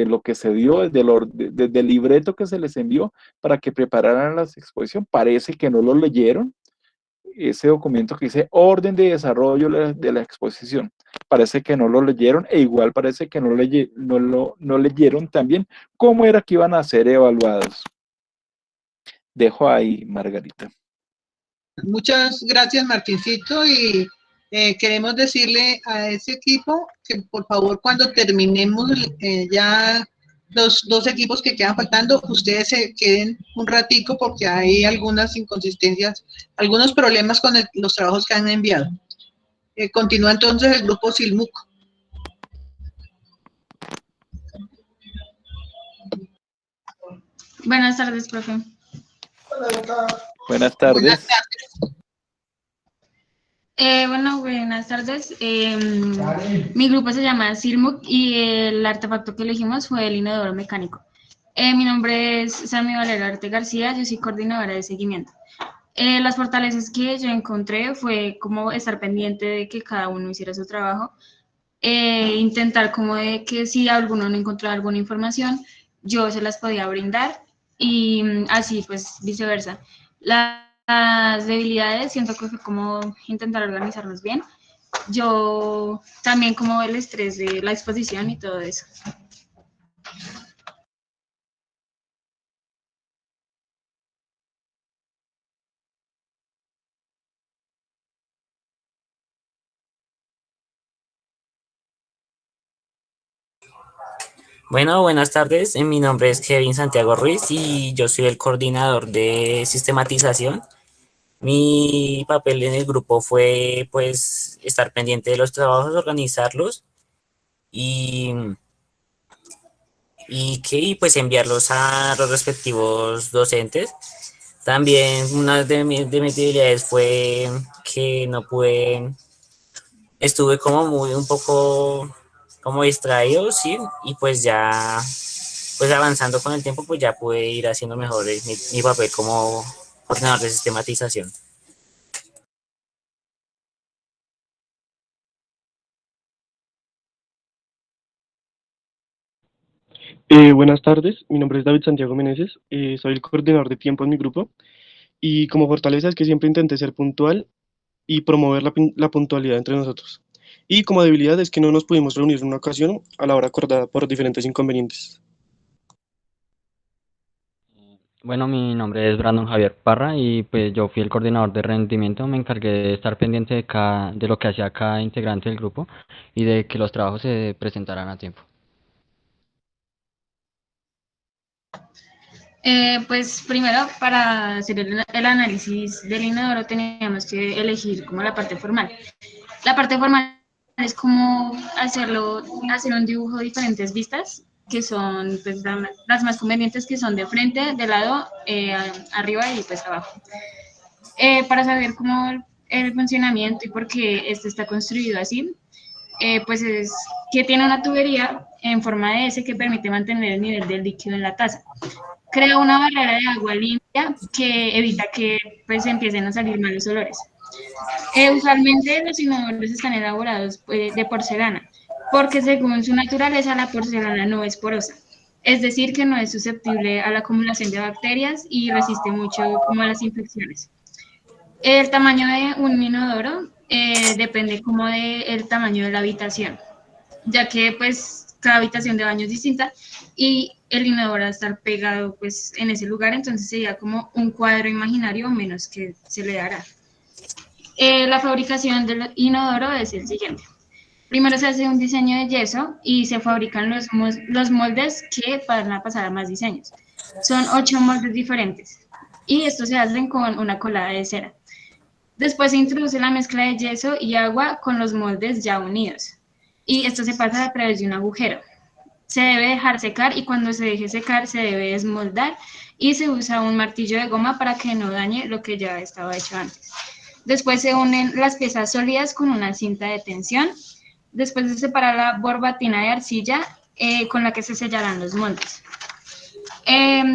S8: lo que se dio, desde el libreto que se les envió para que prepararan la exposición. Parece que no lo leyeron, ese documento que dice orden de desarrollo de la exposición. Parece que no lo leyeron e igual parece que no leyeron también cómo era que iban a ser evaluados. Dejo ahí, Margarita.
S2: Muchas gracias, Martincito, y queremos decirle a ese equipo que por favor cuando terminemos ya los dos equipos que quedan faltando, ustedes se queden un ratico porque hay algunas inconsistencias, algunos problemas con los trabajos que han enviado. Continúa entonces el grupo Silmuco.
S5: Buenas tardes, profe.
S8: Buenas tardes.
S2: Buenas tardes.
S5: Buenas tardes. Mi grupo se llama Silmuc y el artefacto que elegimos fue el inodoro mecánico. Mi nombre es Sammy Valera Arte García, yo soy coordinadora de seguimiento. Las fortalezas que yo encontré fue como estar pendiente de que cada uno hiciera su trabajo, intentar como de que si alguno no encontraba alguna información, yo se las podía brindar y así pues viceversa. Las debilidades siento que fue como intentar organizarnos bien. Yo también como el estrés de la exposición y todo eso.
S7: Bueno, buenas tardes. Mi nombre es Kevin Santiago Ruiz y yo soy el coordinador de sistematización. Mi papel en el grupo fue, pues, estar pendiente de los trabajos, organizarlos y y pues enviarlos a los respectivos docentes. También una de mis debilidades fue que no pude, estuve como un poco como distraído, sí, y pues ya, pues avanzando con el tiempo, pues ya pude ir haciendo mejor mi papel como coordinador de sistematización.
S10: Buenas tardes, mi nombre es David Santiago Meneses, soy el coordinador de tiempo en mi grupo y como fortaleza es que siempre intenté ser puntual y promover la puntualidad entre nosotros. Y como debilidad es que no nos pudimos reunir en una ocasión a la hora acordada por diferentes inconvenientes.
S11: Bueno, mi nombre es Brandon Javier Parra y pues yo fui el coordinador de rendimiento. Me encargué de estar pendiente de lo que hacía cada integrante del grupo y de que los trabajos se presentaran a tiempo.
S5: Pues primero, para hacer el análisis del inodoro teníamos que elegir como la parte formal. La parte formal es como hacer un dibujo de diferentes vistas, que son pues, las más convenientes, que son de frente, de lado, arriba y pues abajo. Para saber cómo el funcionamiento y por qué este está construido así, pues es que tiene una tubería en forma de S que permite mantener el nivel del líquido en la taza. Crea una barrera de agua limpia que evita que pues, empiecen a salir malos olores. Usualmente los inodoros están elaborados de porcelana, porque según su naturaleza la porcelana no es porosa, es decir, que no es susceptible a la acumulación de bacterias y resiste mucho como a las infecciones. El tamaño de un inodoro depende como del tamaño de la habitación, ya que pues cada habitación de baño es distinta y el inodoro va a estar pegado pues en ese lugar, entonces sería como un cuadro imaginario menos que se le dará. La fabricación del inodoro es el siguiente. Primero se hace un diseño de yeso y se fabrican los moldes que van a pasar a más diseños. Son 8 moldes diferentes y estos se hacen con una colada de cera. Después se introduce la mezcla de yeso y agua con los moldes ya unidos y esto se pasa a través de un agujero. Se debe dejar secar y cuando se deje secar se debe desmoldar y se usa un martillo de goma para que no dañe lo que ya estaba hecho antes. Después se unen las piezas sólidas con una cinta de tensión. Después se separa la borbatina de arcilla con la que se sellarán los moldes.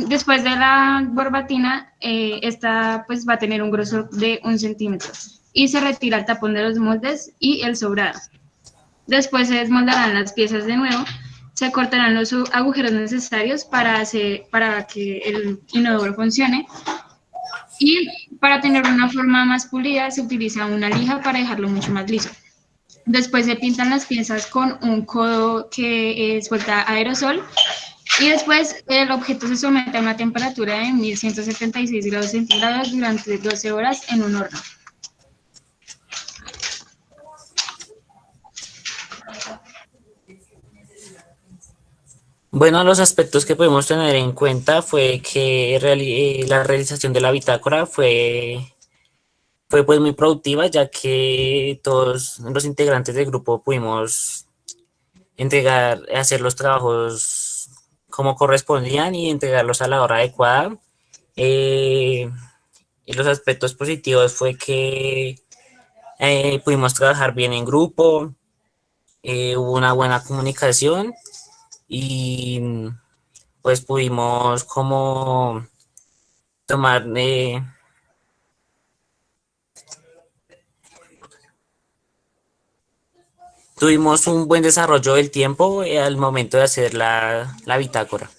S5: Después de la borbatina, esta pues va a tener un grosor de 1 centímetro y se retira el tapón de los moldes y el sobrado. Después se desmoldarán las piezas de nuevo, se cortarán los agujeros necesarios para que el inodoro funcione y para tener una forma más pulida se utiliza una lija para dejarlo mucho más liso. Después se pintan las piezas con un codo que suelta aerosol y después el objeto se somete a una temperatura de 1176 grados centígrados durante 12 horas en un horno.
S7: Bueno, los aspectos que podemos tener en cuenta fue que la realización de la bitácora fue pues muy productiva, ya que todos los integrantes del grupo pudimos hacer los trabajos como correspondían y entregarlos a la hora adecuada. Y los aspectos positivos fue que pudimos trabajar bien en grupo, hubo una buena comunicación y pues pudimos como tomar tuvimos un buen desarrollo del tiempo al momento de hacer la bitácora.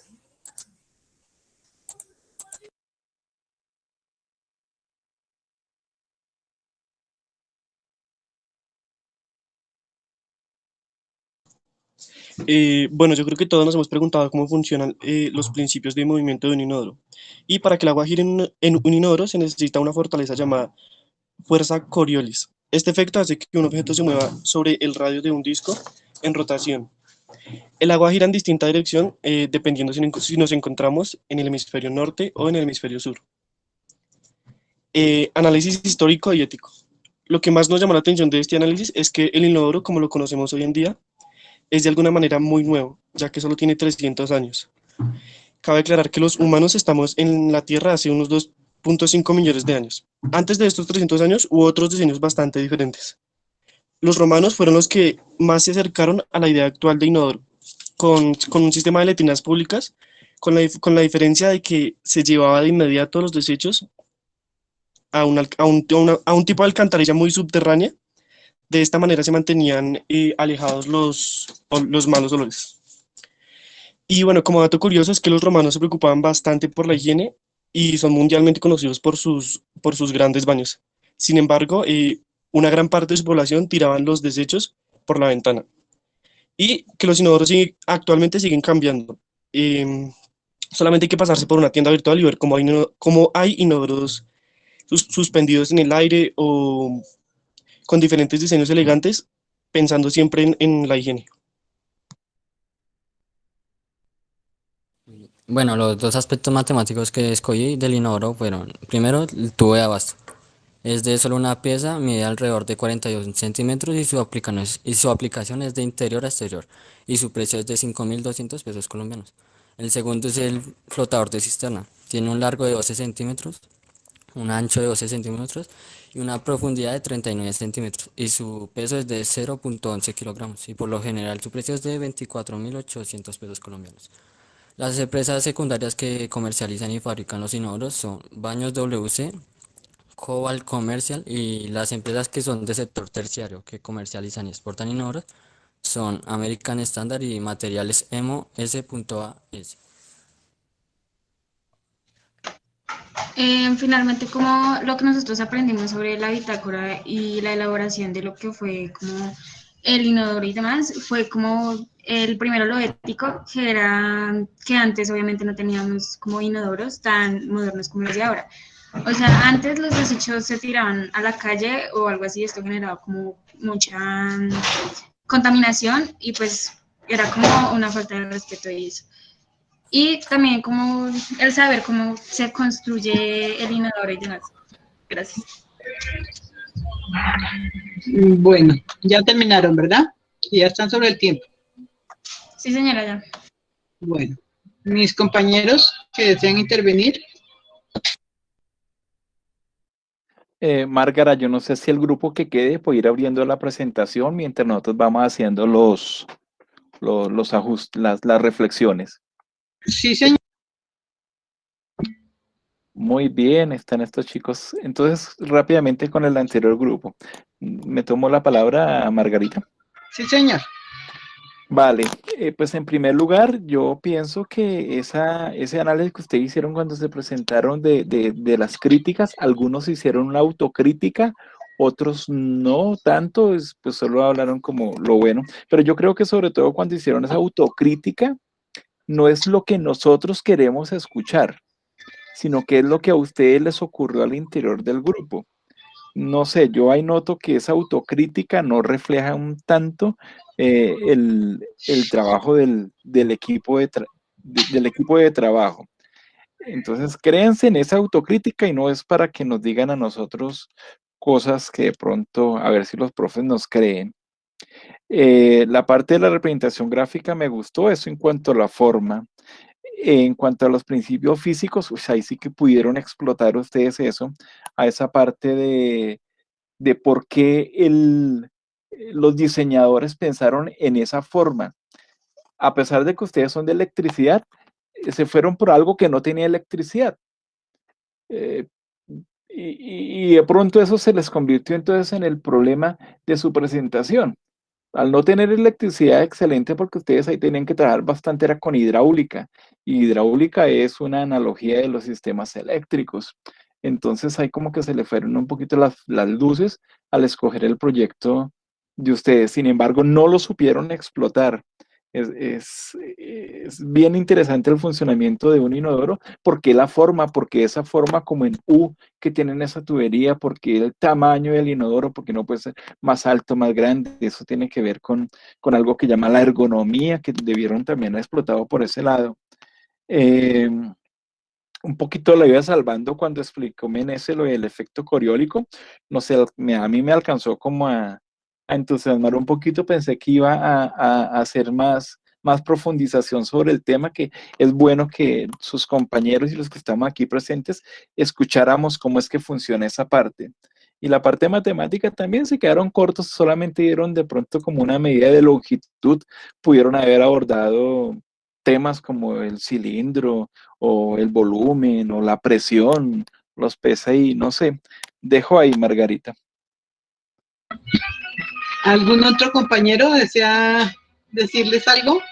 S10: Bueno, yo creo que todos nos hemos preguntado cómo funcionan los principios de movimiento de un inodoro. Y para que el agua gire en un inodoro se necesita una fortaleza llamada fuerza Coriolis. Este efecto hace que un objeto se mueva sobre el radio de un disco en rotación. El agua gira en distinta dirección dependiendo si nos encontramos en el hemisferio norte o en el hemisferio sur. Análisis histórico y ético. Lo que más nos llamó la atención de este análisis es que el inodoro, como lo conocemos hoy en día, es de alguna manera muy nuevo, ya que solo tiene 300 años. Cabe aclarar que los humanos estamos en la Tierra hace unos 2.5 millones de años. Antes de estos 300 años hubo otros diseños bastante diferentes. Los romanos fueron los que más se acercaron a la idea actual de inodoro, con un sistema de letrinas públicas, con la diferencia de que se llevaba de inmediato los desechos a un tipo de alcantarilla muy subterránea. De esta manera se mantenían alejados los malos olores. Y bueno, como dato curioso es que los romanos se preocupaban bastante por la higiene y son mundialmente conocidos por sus grandes baños. Sin embargo, una gran parte de su población tiraban los desechos por la ventana. Y que los inodoros actualmente siguen cambiando. Solamente hay que pasarse por una tienda virtual y ver cómo hay inodoros suspendidos en el aire o con diferentes diseños elegantes, pensando siempre en la higiene.
S11: Bueno, los dos aspectos matemáticos que escogí del inodoro fueron, primero, el tubo de abasto. Es de solo una pieza, mide alrededor de 42 centímetros y su aplicación es de interior a exterior y su precio es de 5.200 pesos colombianos. El segundo es el flotador de cisterna. Tiene un largo de 12 centímetros, un ancho de 12 centímetros y una profundidad de 39 centímetros y su peso es de 0.11 kilogramos y por lo general su precio es de 24.800 pesos colombianos. Las empresas secundarias que comercializan y fabrican los inodoros son Baños WC, Cobalt Commercial, y las empresas que son de sector terciario que comercializan y exportan inodoros son American Standard y Materiales Emo S.A.S.
S5: Finalmente, como lo que nosotros aprendimos sobre la bitácora y la elaboración de lo que fue como el inodoro y demás, fue como el primero lo ético, que antes obviamente no teníamos como inodoros tan modernos como los de ahora. O sea, antes los desechos se tiraban a la calle o algo así, esto generaba como mucha contaminación y pues era como una falta de respeto y eso. Y también como el saber cómo se construye el inodoro y demás. Gracias.
S2: Bueno, ya terminaron, ¿verdad? Y ya están sobre el tiempo.
S5: Sí, señora, ya.
S2: Bueno, mis compañeros que desean intervenir.
S8: Márgara, yo no sé si el grupo que quede puede ir abriendo la presentación mientras nosotros vamos haciendo los ajustes, las reflexiones.
S2: Sí, señor.
S8: Muy bien, están estos chicos. Entonces, rápidamente con el anterior grupo. ¿Me tomo la palabra, Margarita?
S2: Sí, señor.
S8: Vale, pues en primer lugar, yo pienso que ese análisis que ustedes hicieron cuando se presentaron de las críticas, algunos hicieron una autocrítica, otros no tanto, pues solo hablaron como lo bueno, pero yo creo que sobre todo cuando hicieron esa autocrítica, no es lo que nosotros queremos escuchar, sino que es lo que a ustedes les ocurrió al interior del grupo. No sé, yo ahí noto que esa autocrítica no refleja un tanto el trabajo del equipo del equipo de trabajo. Entonces, créanse en esa autocrítica y no es para que nos digan a nosotros cosas que de pronto, a ver si los profes nos creen. La parte de la representación gráfica me gustó, eso en cuanto a la forma. En cuanto a los principios físicos, pues ahí sí que pudieron explotar ustedes eso, a esa parte de por qué los diseñadores pensaron en esa forma. A pesar de que ustedes son de electricidad, se fueron por algo que no tenía electricidad. Y de pronto eso se les convirtió entonces en el problema de su presentación. Al no tener electricidad excelente, porque ustedes ahí tenían que trabajar bastante, era con hidráulica. Y hidráulica es una analogía de los sistemas eléctricos. Entonces ahí como que se le fueron un poquito las luces al escoger el proyecto de ustedes. Sin embargo, no lo supieron explotar. Es bien interesante el funcionamiento de un inodoro. ¿Por qué la forma? Porque esa forma como en U que tienen esa tubería, porque el tamaño del inodoro, porque no puede ser más alto, más grande. Eso tiene que ver con algo que llama la ergonomía, que debieron también haber explotado por ese lado. Un poquito lo iba salvando cuando explicó Menezes lo del efecto coriólico. No sé, a mí me alcanzó como a entusiasmar un poquito, pensé que iba a hacer más profundización sobre el tema, que es bueno que sus compañeros y los que estamos aquí presentes escucháramos cómo es que funciona esa parte. Y la parte de matemática también se quedaron cortos, solamente dieron de pronto como una medida de longitud, pudieron haber abordado temas como el cilindro o el volumen o la presión, los PSI, no sé. Dejo ahí, Margarita.
S2: ¿Algún otro compañero desea decirles algo?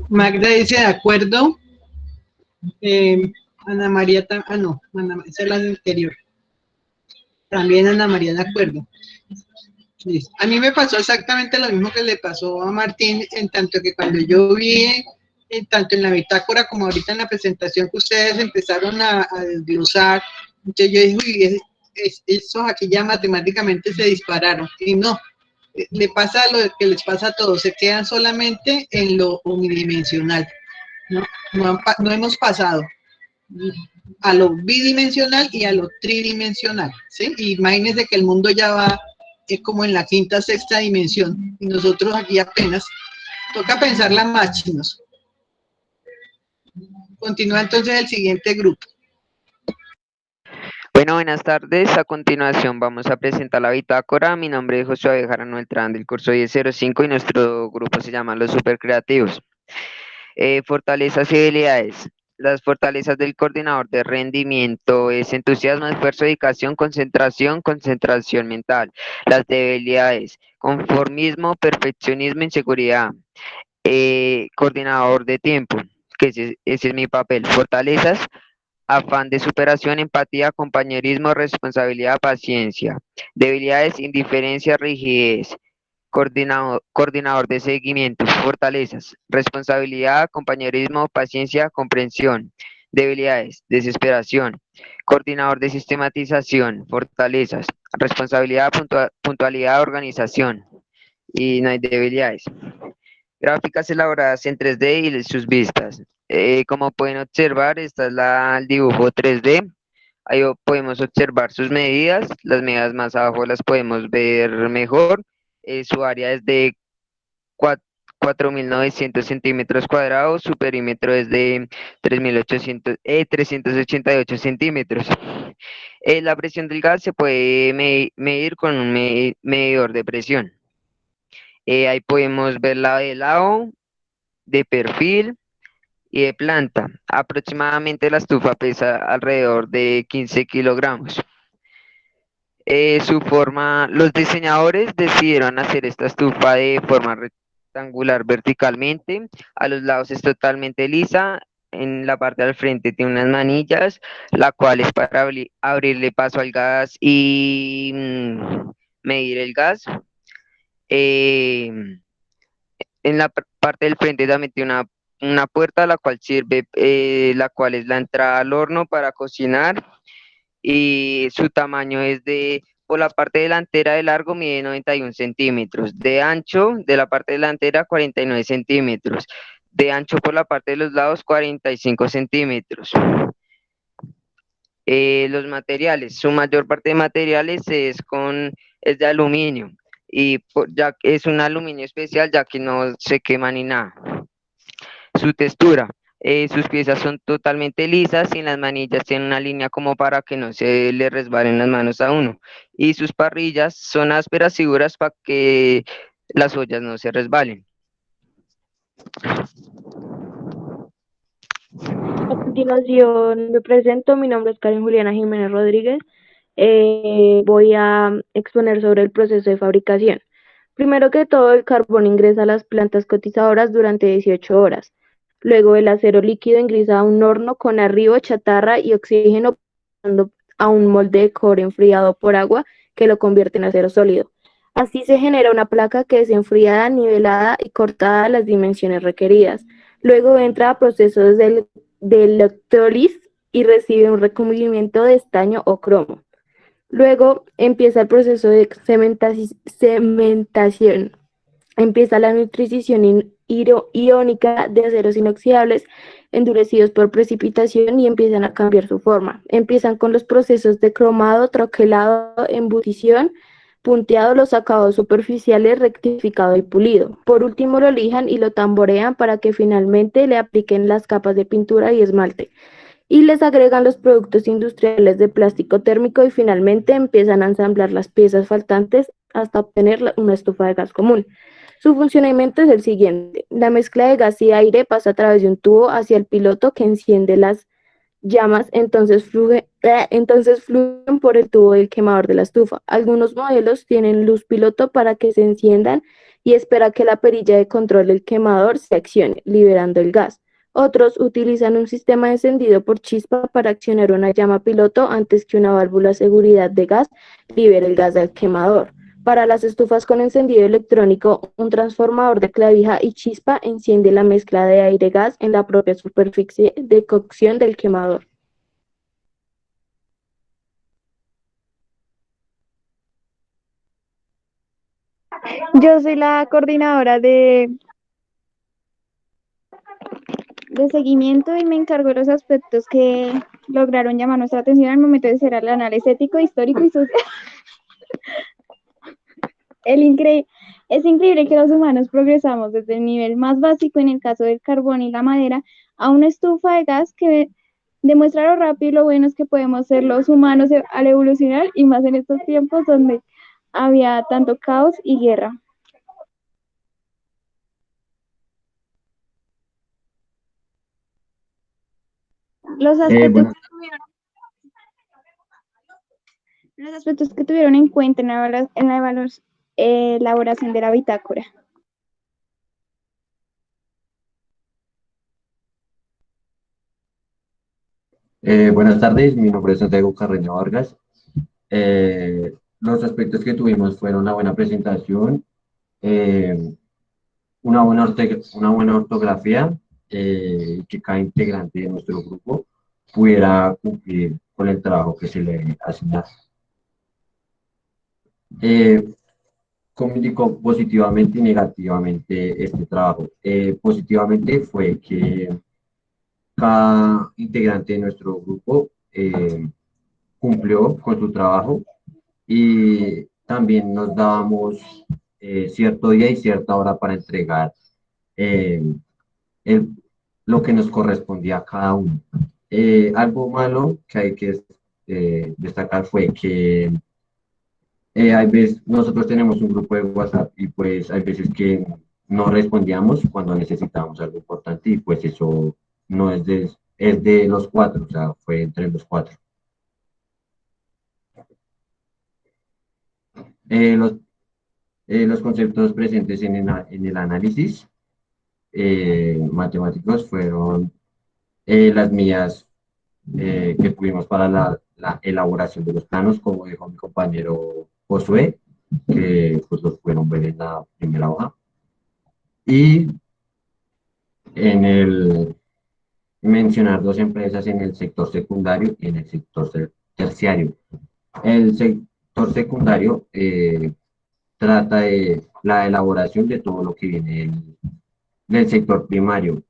S2: Magda dice de acuerdo. Ana María, no, esa es la anterior. También Ana María de acuerdo. Listo. A mí me pasó exactamente lo mismo que le pasó a Martín, en tanto que cuando yo vi, tanto en la bitácora como ahorita en la presentación que ustedes empezaron a desglosar, entonces yo dije, uy, esos aquí ya matemáticamente se dispararon. Y no, le pasa lo que les pasa a todos, se quedan solamente en lo unidimensional. No hemos pasado a lo bidimensional y a lo tridimensional, ¿sí? Y imagínense que el mundo ya va como en la quinta, sexta dimensión, y nosotros aquí apenas, toca pensarla más, chinos. Continúa entonces el siguiente grupo.
S9: Bueno, buenas tardes. A continuación vamos a presentar la bitácora. Mi nombre es Josué Bejarano Beltrán del curso 1005 y nuestro grupo se llama Los Supercreativos. Fortalezas y habilidades. Las fortalezas del coordinador de rendimiento es entusiasmo, esfuerzo, dedicación, concentración mental. Las debilidades, conformismo, perfeccionismo, inseguridad. Coordinador de tiempo, que ese es mi papel. Fortalezas, afán de superación, empatía, compañerismo, responsabilidad, paciencia. Debilidades, indiferencia, rigidez. Coordinador de seguimiento, fortalezas, responsabilidad, compañerismo, paciencia, comprensión. Debilidades, desesperación. Coordinador de sistematización, fortalezas, responsabilidad, puntualidad, organización. Y no hay debilidades. Gráficas elaboradas en 3D y sus vistas. Como pueden observar, esta es el dibujo 3D. Ahí podemos observar sus medidas. Las medidas más abajo las podemos ver mejor. Su área es de 4.900 centímetros cuadrados, su perímetro es de 388 centímetros. La presión del gas se puede medir con un medidor de presión. Ahí podemos verla de lado, de perfil y de planta. Aproximadamente la estufa pesa alrededor de 15 kilogramos. Su forma, los diseñadores decidieron hacer esta estufa de forma rectangular verticalmente, a los lados es totalmente lisa, en la parte del frente tiene unas manillas, la cual es para abrirle paso al gas y medir el gas. En la parte del frente también tiene una puerta, la cual sirve, la cual es la entrada al horno para cocinar. Y su tamaño es por la parte delantera de largo mide 91 centímetros, de ancho de la parte delantera 49 centímetros, de ancho por la parte de los lados 45 centímetros. Los materiales, su mayor parte de materiales es de aluminio, y ya es un aluminio especial ya que no se quema ni nada. Su textura. Sus piezas son totalmente lisas y en las manillas tienen una línea como para que no se le resbalen las manos a uno. Y sus parrillas son ásperas y duras para que las ollas no se resbalen.
S12: A continuación me presento, mi nombre es Karen Juliana Jiménez Rodríguez. Voy a exponer sobre el proceso de fabricación. Primero que todo, el carbón ingresa a las plantas cotizadoras durante 18 horas. Luego el acero líquido ingresa a un horno con arribo, chatarra y oxígeno, pasando a un molde de cobre enfriado por agua que lo convierte en acero sólido. Así se genera una placa que es enfriada, nivelada y cortada a las dimensiones requeridas. Luego entra a procesos de electrólisis y recibe un recubrimiento de estaño o cromo. Luego empieza el proceso de cementación. Empieza la nutrición iónica de aceros inoxidables endurecidos por precipitación y empiezan a cambiar su forma. Empiezan con los procesos de cromado, troquelado, embutición, punteado, los acabados superficiales, rectificado y pulido. Por último lo lijan y lo tamborean para que finalmente le apliquen las capas de pintura y esmalte. Y les agregan los productos industriales de plástico térmico y finalmente empiezan a ensamblar las piezas faltantes hasta obtener una estufa de gas común. Su funcionamiento es el siguiente: la mezcla de gas y aire pasa a través de un tubo hacia el piloto que enciende las llamas, entonces fluyen por el tubo del quemador de la estufa. Algunos modelos tienen luz piloto para que se enciendan y espera que la perilla de control del quemador se accione, liberando el gas. Otros utilizan un sistema de encendido por chispa para accionar una llama piloto antes que una válvula de seguridad de gas libere el gas del quemador. Para las estufas con encendido electrónico, un transformador de clavija y chispa enciende la mezcla de aire-gas en la propia superficie de cocción del quemador.
S18: Yo soy la coordinadora de seguimiento y me encargo de los aspectos que lograron llamar nuestra atención al momento de hacer el análisis ético, histórico y social. Es increíble que los humanos progresamos desde el nivel más básico, en el caso del carbón y la madera, a una estufa de gas que demuestra lo rápido y lo buenos que podemos ser los humanos al evolucionar, y más en estos tiempos donde había tanto caos y guerra. Los aspectos que tuvieron en cuenta en la elaboración de la bitácora.
S13: Buenas tardes, mi nombre es Santiago Carreño Vargas. Los aspectos que tuvimos fueron una buena presentación, una buena ortografía, que cada integrante de nuestro grupo pudiera cumplir con el trabajo que se le asigna. Comunicó positivamente y negativamente este trabajo. Positivamente fue que cada integrante de nuestro grupo cumplió con su trabajo y también nos dábamos cierto día y cierta hora para entregar lo que nos correspondía a cada uno. Algo malo que hay que destacar fue que hay veces, nosotros tenemos un grupo de WhatsApp y pues hay veces que no respondíamos cuando necesitábamos algo importante y pues eso no es de los cuatro, o sea, fue entre los cuatro. Los conceptos presentes en el análisis matemáticos fueron las mías que tuvimos para la elaboración de los planos, como dijo mi compañero Josué, que pues los pudieron ver en la primera hoja. Y mencionar dos empresas en el sector secundario y en el sector terciario. El sector secundario trata de la elaboración de todo lo que viene del sector primario.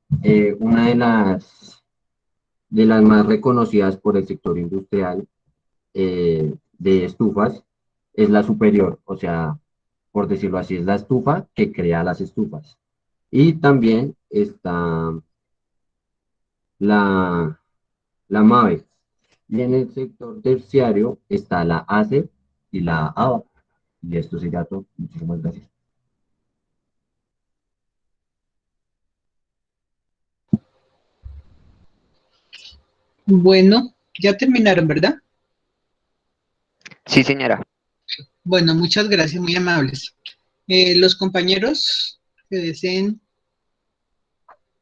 S13: Una de las más reconocidas por el sector industrial de estufas es la superior, o sea, por decirlo así, es la estufa que crea las estufas. Y también está la MAVE. Y en el sector terciario está la ACE y la ABA. Y esto sería todo. Muchísimas gracias.
S2: Bueno, ya terminaron, ¿verdad?
S9: Sí, señora.
S2: Bueno, muchas gracias, muy amables. Los compañeros que deseen.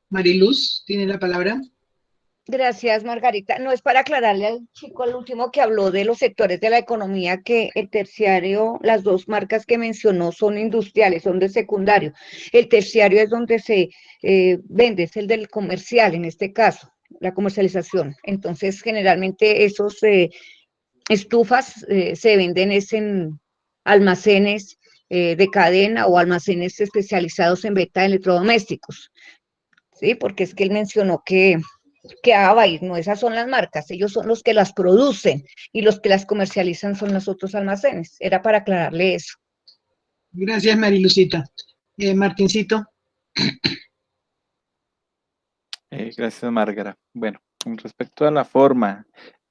S2: Mariluz, ¿tiene la palabra?
S4: Gracias, Margarita. No, es para aclararle al chico, al último que habló de los sectores de la economía, que el terciario, las dos marcas que mencionó son industriales, son de secundario. El terciario es donde se vende, es el del comercial, en este caso, la comercialización. Entonces, generalmente esos estufas se venden en almacenes de cadena o almacenes especializados en venta de electrodomésticos, ¿sí? Porque es que él mencionó que Abair, no, esas son las marcas, ellos son los que las producen y los que las comercializan son los otros almacenes. Era para aclararle eso.
S2: Gracias, Marilucita. Martincito.
S8: Gracias, Márgara. Bueno, con respecto a la forma,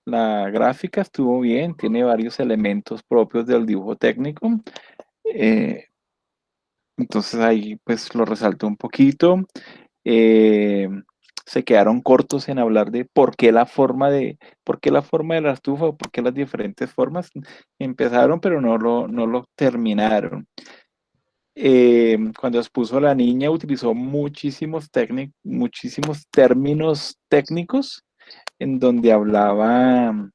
S8: la gráfica estuvo bien, tiene varios elementos propios del dibujo técnico. Entonces ahí pues lo resaltó un poquito. Se quedaron cortos en hablar de por qué la forma de la estufa o por qué las diferentes formas. Empezaron, pero no lo terminaron. Cuando expuso la niña utilizó muchísimos términos técnicos en donde hablaba,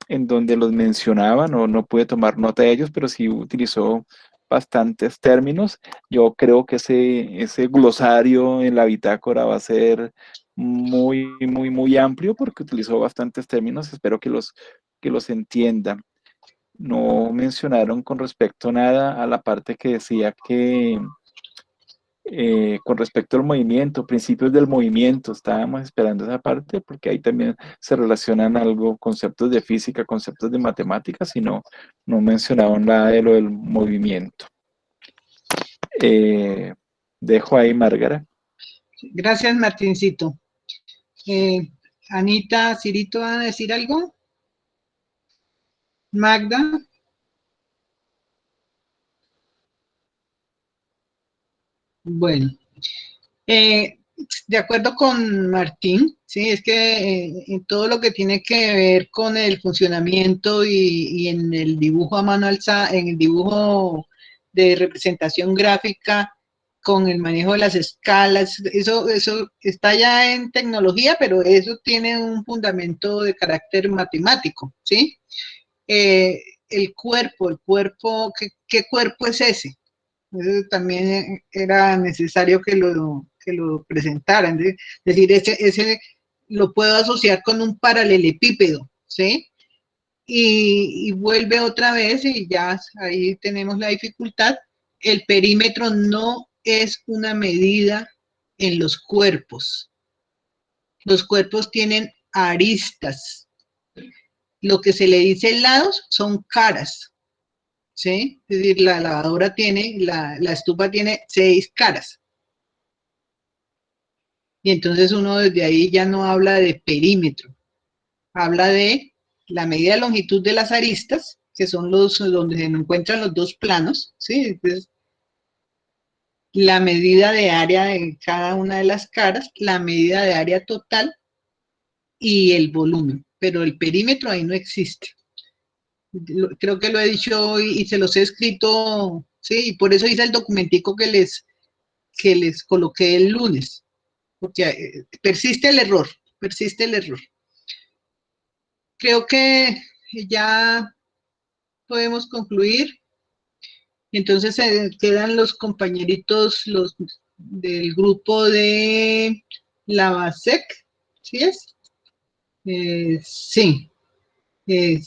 S8: en donde los mencionaba, no pude tomar nota de ellos, pero sí utilizó bastantes términos. Yo creo que ese glosario en la bitácora va a ser muy amplio porque utilizó bastantes términos. Espero que los entiendan. No mencionaron con respecto a nada a la parte que decía que con respecto al movimiento, principios del movimiento, estábamos esperando esa parte porque ahí también se relacionan algo, conceptos de física, conceptos de matemáticas, y no mencionaron nada de lo del movimiento. Dejo ahí, Márgara.
S2: Gracias, Martincito. Anita, Cirito, ¿van a decir algo? Magda. Bueno, de acuerdo con Martín, sí, es que en todo lo que tiene que ver con el funcionamiento y en el dibujo a mano alzada, en el dibujo de representación gráfica, con el manejo de las escalas, eso está ya en tecnología, pero eso tiene un fundamento de carácter matemático, ¿sí? El cuerpo, ¿qué cuerpo es ese? Eso también era necesario que lo presentaran, es decir, ese lo puedo asociar con un paralelepípedo, ¿sí? Y vuelve otra vez y ya ahí tenemos la dificultad. El perímetro no es una medida en los cuerpos. Los cuerpos tienen aristas. Lo que se le dice lados son caras, ¿sí? Es decir, la lavadora tiene, la estufa tiene 6 caras. Y entonces uno desde ahí ya no habla de perímetro, habla de la medida de longitud de las aristas, que son los donde se encuentran los dos planos, ¿sí? Entonces, la medida de área de cada una de las caras, la medida de área total y el volumen, pero el perímetro ahí no existe. Creo que lo he dicho hoy y se los he escrito, sí, y por eso hice el documentico que les coloqué el lunes, porque persiste el error. Creo que ya podemos concluir. Entonces quedan los compañeritos, los del grupo de la BASEC, ¿sí es? Sí.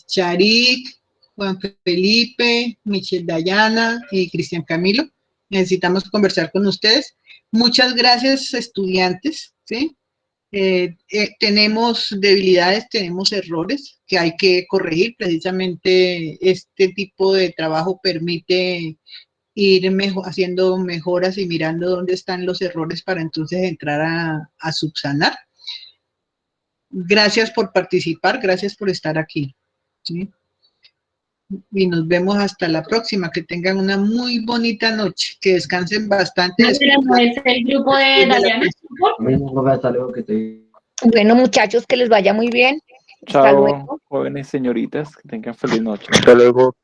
S2: Charik, Juan Felipe, Michelle Dayana y Cristian Camilo. Necesitamos conversar con ustedes. Muchas gracias, estudiantes, ¿sí? Tenemos debilidades, tenemos errores que hay que corregir. Precisamente este tipo de trabajo permite ir haciendo mejoras y mirando dónde están los errores para entonces entrar a subsanar. Gracias por participar, gracias por estar aquí, ¿sí? Y nos vemos hasta la próxima. Que tengan una muy bonita noche, que descansen bastante.
S1: ¿No es el grupo de Dayana?
S4: Bueno, muchachos, que les vaya muy bien.
S8: Chao,
S4: hasta luego.
S8: Jóvenes señoritas, que tengan feliz noche.
S6: Hasta luego.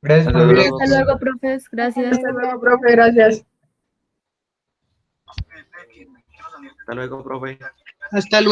S20: Hasta luego, profes. Gracias.
S14: Hasta luego, profe. Gracias.
S6: Hasta luego, profe.
S2: Hasta luego.